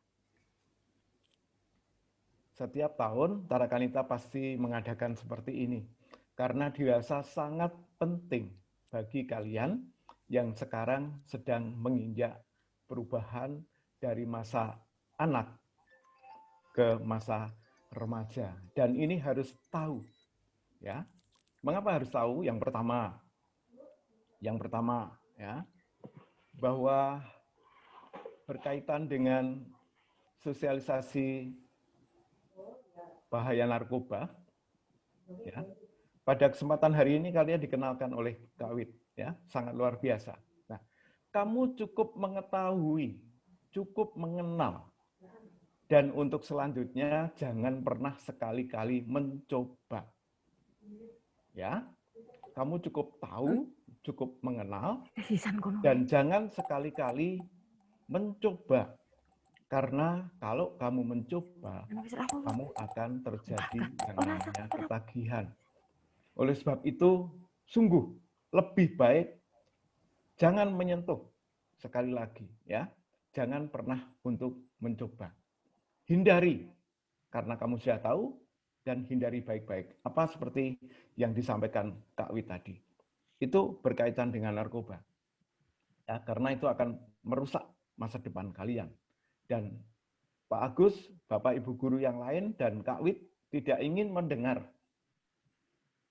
Setiap tahun Tarakanita pasti mengadakan seperti ini karena dirasa sangat penting bagi kalian yang sekarang sedang menginjak perubahan dari masa anak ke masa remaja. Dan ini harus tahu, ya. Mengapa harus tahu? Yang pertama, ya, bahwa berkaitan dengan sosialisasi bahaya narkoba, ya. Pada kesempatan hari ini kalian dikenalkan oleh Kak Wit, ya, sangat luar biasa. Nah, kamu cukup mengetahui, cukup mengenal. Dan untuk selanjutnya jangan pernah sekali-kali mencoba. Ya. Kamu cukup tahu, cukup mengenal dan jangan sekali-kali mencoba. Karena kalau kamu mencoba, kamu akan terjadi yang namanya ketagihan. Oleh sebab itu, sungguh lebih baik jangan menyentuh sekali lagi, ya. Jangan pernah untuk mencoba. Hindari, karena kamu sudah tahu, dan hindari baik-baik. Apa seperti yang disampaikan Kak Wit tadi. Itu berkaitan dengan narkoba. Ya, karena itu akan merusak masa depan kalian. Dan Pak Agus, Bapak Ibu Guru yang lain, dan Kak Wit tidak ingin mendengar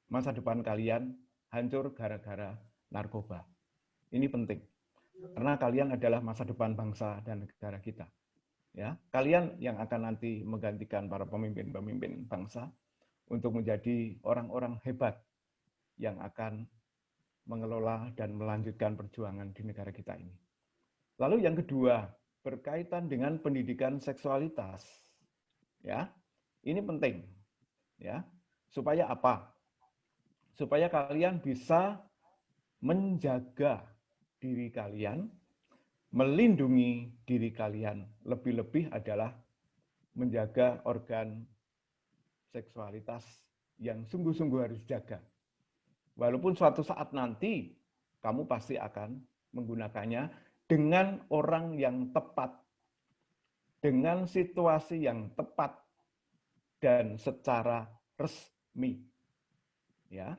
masa depan kalian hancur gara-gara narkoba. Ini penting. Karena kalian adalah masa depan bangsa dan negara kita. Ya, kalian yang akan nanti menggantikan para pemimpin-pemimpin bangsa untuk menjadi orang-orang hebat yang akan mengelola dan melanjutkan perjuangan di negara kita ini. Lalu yang kedua, berkaitan dengan pendidikan seksualitas. Ya, ini penting. Ya, supaya apa? Supaya kalian bisa menjaga diri kalian, melindungi diri kalian, lebih-lebih adalah menjaga organ seksualitas yang sungguh-sungguh harus dijaga. Walaupun suatu saat nanti kamu pasti akan menggunakannya dengan orang yang tepat, dengan situasi yang tepat, dan secara resmi. Ya,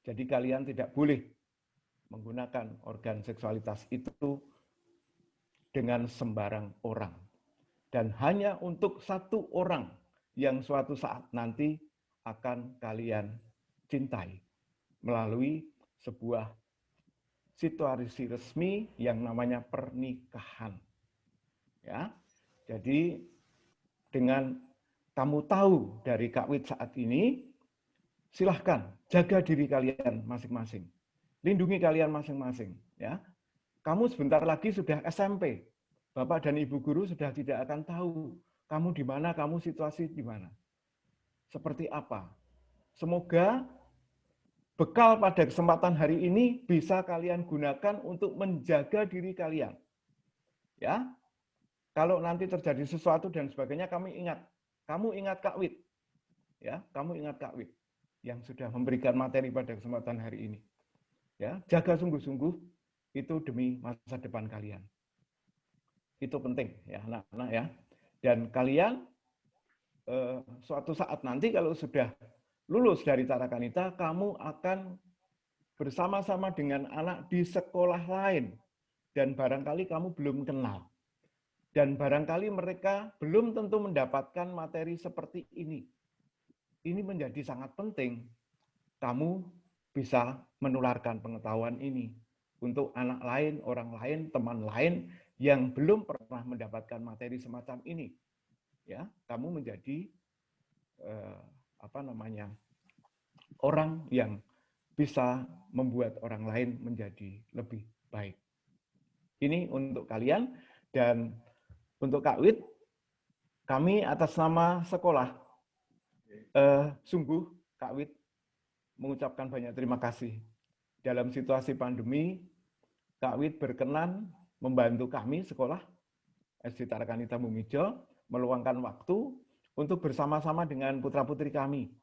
jadi kalian tidak boleh menggunakan organ seksualitas itu dengan sembarang orang. Dan hanya untuk satu orang yang suatu saat nanti akan kalian cintai melalui sebuah situasi resmi yang namanya pernikahan. Ya. Jadi dengan kamu tahu dari Kak Wit saat ini, silahkan jaga diri kalian masing-masing. Lindungi kalian masing-masing, ya. Kamu sebentar lagi sudah SMP. Bapak dan Ibu guru sudah tidak akan tahu kamu di mana, kamu situasi di mana. Seperti apa? Semoga bekal pada kesempatan hari ini bisa kalian gunakan untuk menjaga diri kalian. Ya. Kalau nanti terjadi sesuatu dan sebagainya, kamu ingat Kak Wit. Ya, kamu ingat Kak Wit yang sudah memberikan materi pada kesempatan hari ini. Ya, jaga sungguh-sungguh itu demi masa depan kalian. Itu penting ya, anak-anak ya. Dan kalian suatu saat nanti kalau sudah lulus dari Tarakanita, kamu akan bersama-sama dengan anak di sekolah lain. Dan barangkali kamu belum kenal. Dan barangkali mereka belum tentu mendapatkan materi seperti ini. ini menjadi sangat penting. Kamu bisa menularkan pengetahuan ini untuk anak lain, orang lain, teman lain yang belum pernah mendapatkan materi semacam ini. Ya, kamu menjadi orang yang bisa membuat orang lain menjadi lebih baik. Ini untuk kalian, dan untuk Kak Wid, kami atas nama sekolah sungguh Kak Wid mengucapkan banyak terima kasih. Dalam situasi pandemi, Kak Wid berkenan membantu kami sekolah SD Tarakanita Bumijo meluangkan waktu untuk bersama-sama dengan putra-putri kami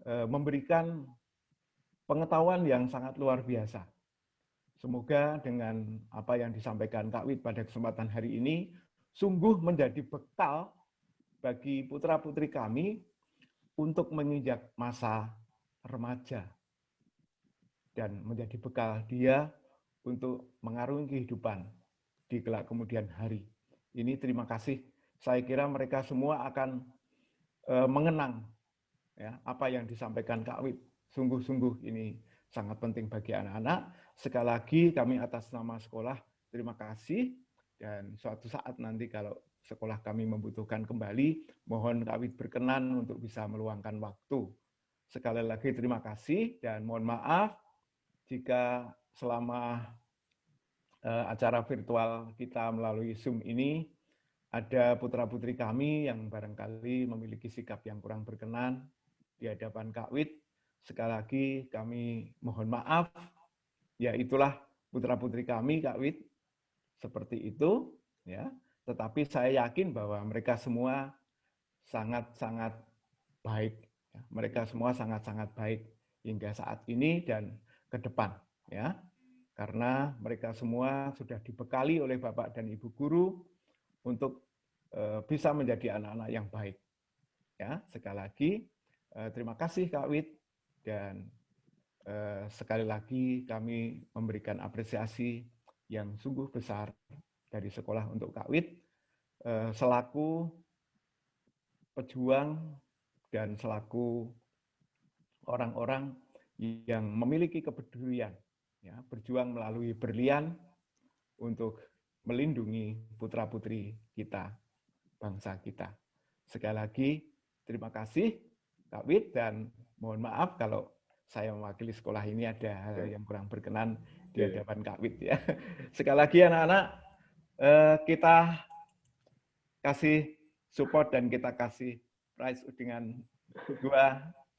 memberikan pengetahuan yang sangat luar biasa. Semoga dengan apa yang disampaikan Kak Wid pada kesempatan hari ini sungguh menjadi bekal bagi putra-putri kami untuk menginjak masa remaja dan menjadi bekal dia untuk mengarungi kehidupan di kelak kemudian hari. Ini terima kasih. Saya kira mereka semua akan mengenang ya, apa yang disampaikan Kak Wid. Sungguh-sungguh ini sangat penting bagi anak-anak. Sekali lagi kami atas nama sekolah terima kasih, dan suatu saat nanti kalau sekolah kami membutuhkan kembali, mohon Kak Wid berkenan untuk bisa meluangkan waktu. Sekali lagi terima kasih, dan mohon maaf jika selama acara virtual kita melalui Zoom ini ada putra-putri kami yang barangkali memiliki sikap yang kurang berkenan di hadapan Kak Wid. Sekali lagi kami mohon maaf. Ya, itulah putra-putri kami, Kak Wid. Seperti itu, ya. Tetapi saya yakin bahwa mereka semua sangat-sangat baik. Mereka semua sangat-sangat baik hingga saat ini dan ke depan, ya. Karena mereka semua sudah dibekali oleh Bapak dan Ibu guru untuk bisa menjadi anak-anak yang baik. Ya, sekali lagi terima kasih Kak Wid, dan sekali lagi kami memberikan apresiasi yang sungguh besar dari sekolah untuk Kak Wid selaku pejuang dan selaku orang-orang yang memiliki kepedulian, ya, berjuang melalui berlian untuk melindungi putra-putri kita, bangsa kita. Sekali lagi, terima kasih Kak Wid, dan mohon maaf kalau saya mewakili sekolah ini ada hal yang kurang berkenan di hadapan Kak Wid, ya. Sekali lagi anak-anak, kita kasih support dan kita kasih prize dengan 2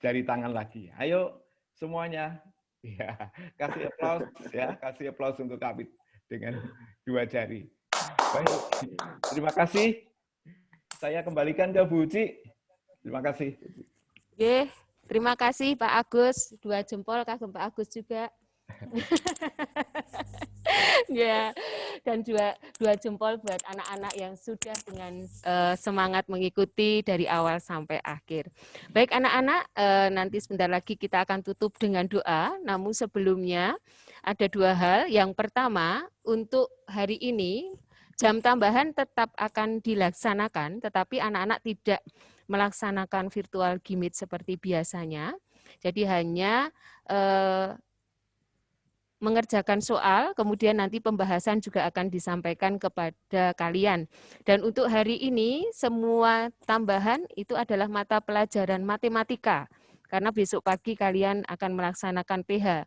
jari tangan lagi. Ayo semuanya, ya, kasih aplaus, ya, kasih aplaus untuk Kak Wid dengan 2 jari. Baik, terima kasih. Saya kembalikan ke Bu Uci. Terima kasih. Oke, terima kasih Pak Agus. 2 jempol kagem Pak Agus juga. Ya, dan 2 jempol buat anak-anak yang sudah dengan semangat mengikuti dari awal sampai akhir. Baik anak-anak, nanti sebentar lagi kita akan tutup dengan doa. Namun sebelumnya ada 2 hal. Yang pertama, untuk hari ini jam tambahan tetap akan dilaksanakan, tetapi anak-anak tidak melaksanakan virtual gimit seperti biasanya. Jadi hanya mengerjakan soal, kemudian nanti pembahasan juga akan disampaikan kepada kalian. Dan untuk hari ini, semua tambahan itu adalah mata pelajaran matematika, karena besok pagi kalian akan melaksanakan PH.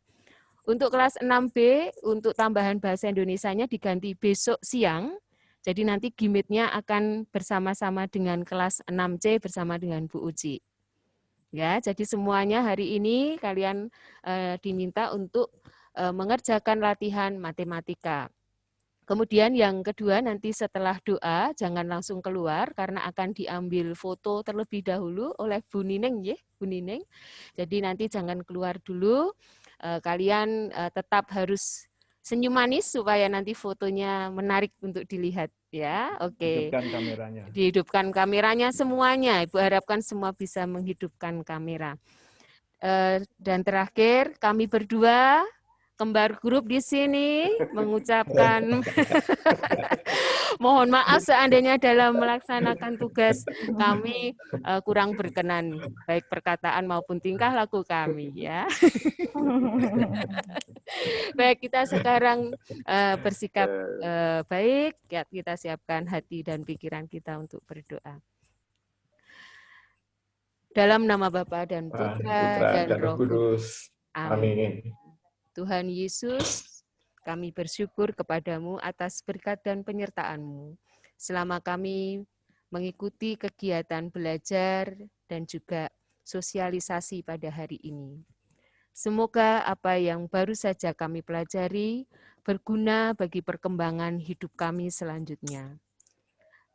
Untuk kelas 6B, untuk tambahan bahasa Indonesianya diganti besok siang, jadi nanti gimitnya akan bersama-sama dengan kelas 6C bersama dengan Bu Uci. Ya, jadi semuanya hari ini kalian diminta untuk mengerjakan latihan matematika. Kemudian yang kedua, nanti setelah doa jangan langsung keluar karena akan diambil foto terlebih dahulu oleh Bu Nining, ya, Bu Nining. Jadi nanti jangan keluar dulu. Kalian tetap harus senyum manis supaya nanti fotonya menarik untuk dilihat, ya. Oke. Hidupkan kameranya. Dihidupkan kameranya semuanya. Ibu harapkan semua bisa menghidupkan kamera. Dan terakhir, kami berdua kembar grup di sini mengucapkan Mohon maaf seandainya dalam melaksanakan tugas kami kurang berkenan, baik perkataan maupun tingkah laku kami ya. Baik, kita sekarang bersikap baik, ya, kita siapkan hati dan pikiran kita untuk berdoa. Dalam nama Bapa dan Putra dan Roh Kudus. Amin. Tuhan Yesus, kami bersyukur kepadamu atas berkat dan penyertaan-Mu. Selama kami mengikuti kegiatan belajar dan juga sosialisasi pada hari ini. Semoga apa yang baru saja kami pelajari berguna bagi perkembangan hidup kami selanjutnya.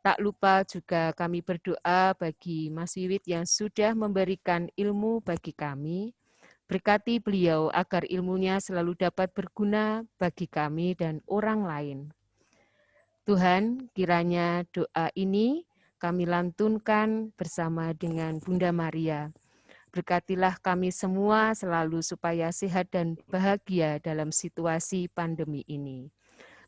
Tak lupa juga kami berdoa bagi Mas Wiwit yang sudah memberikan ilmu bagi kami. Berkati beliau agar ilmunya selalu dapat berguna bagi kami dan orang lain. Tuhan, kiranya doa ini kami lantunkan bersama dengan Bunda Maria. Berkatilah kami semua selalu supaya sehat dan bahagia dalam situasi pandemi ini.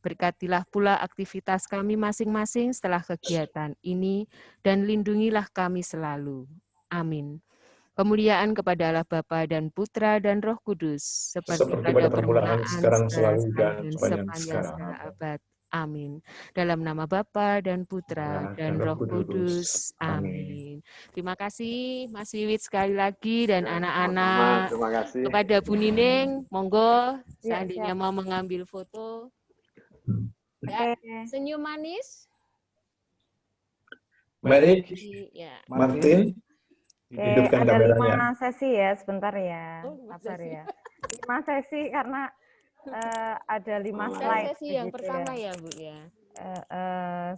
Berkatilah pula aktivitas kami masing-masing setelah kegiatan ini dan lindungilah kami selalu. Amin. Kemuliaan kepada Allah Bapa dan Putra dan Roh Kudus, seperti pada permulaan, sekarang, selalu, dan sepanjang segala abad. Amin. Dalam nama Bapa dan Putra dan Roh Kudus. Amin. Terima kasih Mas Wiwit sekali lagi dan anak-anak. Terima kasih. Kepada Bu Nining, monggo seandainya mau mengambil foto. Ya, senyum manis. Baik, Ya. Martin. Oke, Hidupkan ada kameranya. 5 sesi ya, sebentar ya. Sabar ya. 5 sesi karena ada 5 slide. Sesi yang begitu pertama ya. ya, Bu ya.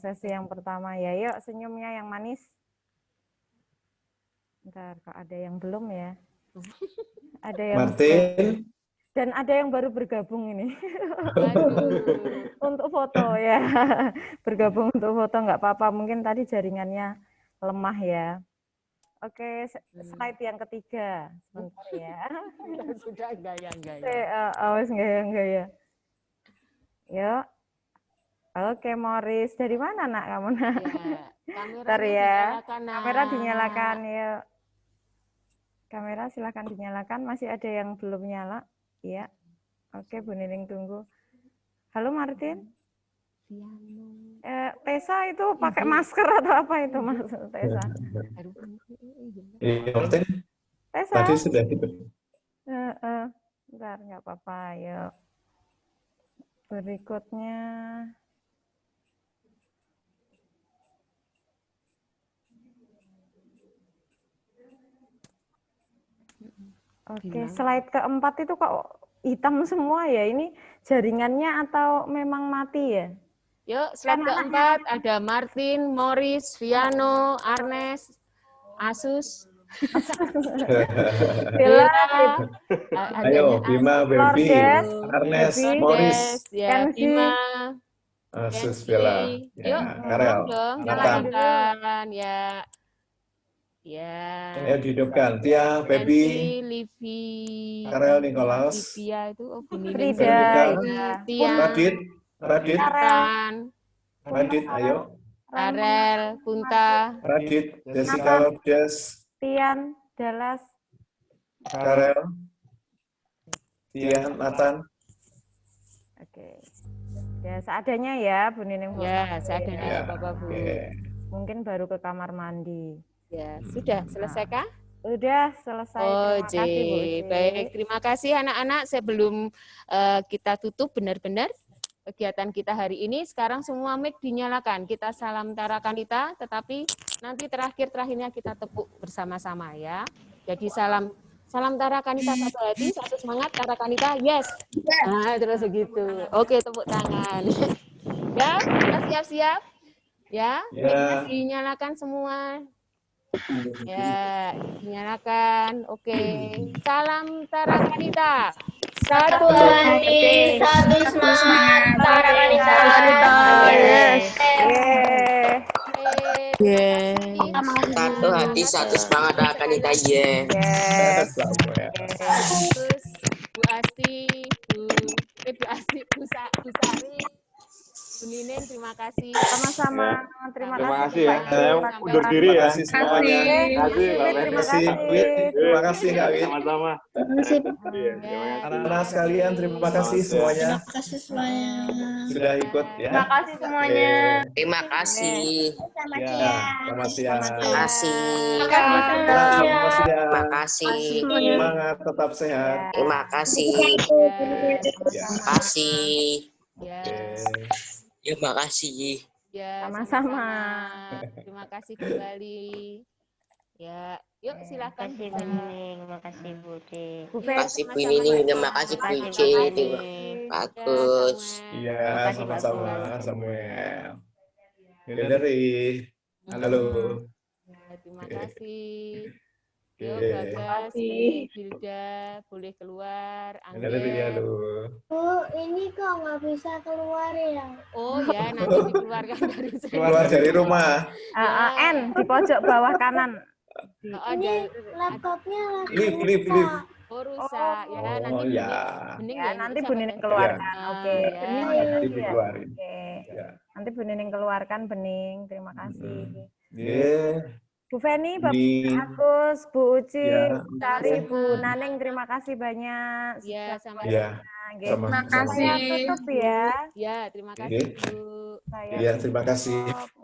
Sesi yang pertama ya. Yuk senyumnya yang manis. Bentar, kok ada yang belum ya? Ada yang Martin. dan ada yang baru bergabung ini. Untuk foto ya. Bergabung untuk foto nggak apa-apa. Mungkin tadi jaringannya lemah ya. Oke, slide yang ketiga. Sebentar ya. Sudah gaya. Awas gaya. Yuk. Oke, Morris. Dari mana, Nak, kamu, Nak? Ya, Bentar ya. dinyalakan, Nak. Kamera dinyalakan, yuk. Kamera silahkan dinyalakan. Masih ada yang belum nyala? Iya. Oke, Bu Nining tunggu. Halo, Martin. Tessa itu pakai masker atau apa itu, Mas Tessa? Iya, Martin. Tessa. Tadi sudah gitu. Bentar, nggak apa-apa. Yuk. Berikutnya. Oke, slide keempat itu kok hitam semua ya? Ini jaringannya atau memang mati ya? Yuk, slide keempat ada Martin, Morris, Viano, Arnes, Asus. Bella, Ayo, Bima, Baby, Arnes, Morris, ya, Bima, Asus, Bella, yuk, Karel, Nathan. Ya. Ya. Ayo dihidupkan. Tia, Baby, Livi, Karel, Nikolaus, Livia itu Frida, Tia, Radit, ayo. Karel, Punta, Radit, Jessica Lourdes, Tian, Dallas, Karel, Tian, Nathan. Oke. Ya, seadanya ya, Bu Nining. Ya, seadanya Ya, Bapak Bu. Mungkin baru ke kamar mandi. Ya, sudah selesai kah? Udah selesai. Oh, Terima kasih, Bu. Baik, terima kasih anak-anak. Sebelum kita tutup benar-benar kegiatan kita hari ini, sekarang semua mic dinyalakan. Kita salam Tarakanita, tetapi nanti terakhirnya kita tepuk bersama-sama ya. Jadi salam Tarakanita, satu hati, satu semangat, Tarakanita, yes. Nah, terus begitu. Oke, tepuk tangan. Ya, kita siap-siap. Ya, mic dinyalakan semua. Ya, dinyalakan. Oke. Salam Tarakanita. Satu hati, satu semangat, Tarakanita. Satu hati, satu semangat, Tarakanita. Bu Asti, Bu Sari. Bu Nining, terima kasih. Sama-sama. Terima kasih ya. Pak Saya Pak undur Iwan. diri ya. Terima kasih semuanya. Terima kasih, Mbak Terima Meni. kasih. Terima kasih Kak Wid. Sama-sama. Makasih. Iya, terima kasih. Anak-anak sekalian, terima kasih semuanya Terima kasih semuanya. sudah ikut ya. Terima kasih semuanya. Terima kasih. Selamat Ya, siang. selamat siang. Terima kasih. Selamat siang. Terima kasih. Semangat, tetap sehat. Terima kasih. Ya, Terima kasih. ya, Terima kasih. ya, Sama-sama. Terima kasih kembali. Ya, yuk silakan. Makasih Bu Nining, makasih Bu C. Bu Terima Fe. kasih Bu Nining, terima kasih Bu Makasih C. Bu Terima Nining. bagus. Iya, Makasih, sama-sama bagus. Samuel. Hillary. Halo. Ya, terima kasih. Oke. Yuk, Bagas, Hilda, boleh keluar. Hillary, Angger. halo. Bu, ini kok nggak bisa keluar ya? Oh ya, nanti dikeluarkan dari sini. Keluar dari rumah. N di pojok bawah kanan. Oh, ada. Laptopnya lagi Lip. Oh, rusak. Ya, nanti Oh ya. Bening Ya, nanti Bu Nining usahakan. keluarkan. Ya. Oke. Ya. Bening Nanti ya. dikeluarin. Oke. Ya. Nanti Bu Nining keluarkan Bening. Terima kasih. Iya. Bu Feni, Bapak Di Agus, Bu Uci, Ya. Bu Sari, Bu Naning, terima kasih banyak. Ya, sama-sama. Ya. Oke. Sama-sama. Saya tutup ya. Ya, terima kasih, Oke. Bu. Saya Iya, terima kasih. tutup.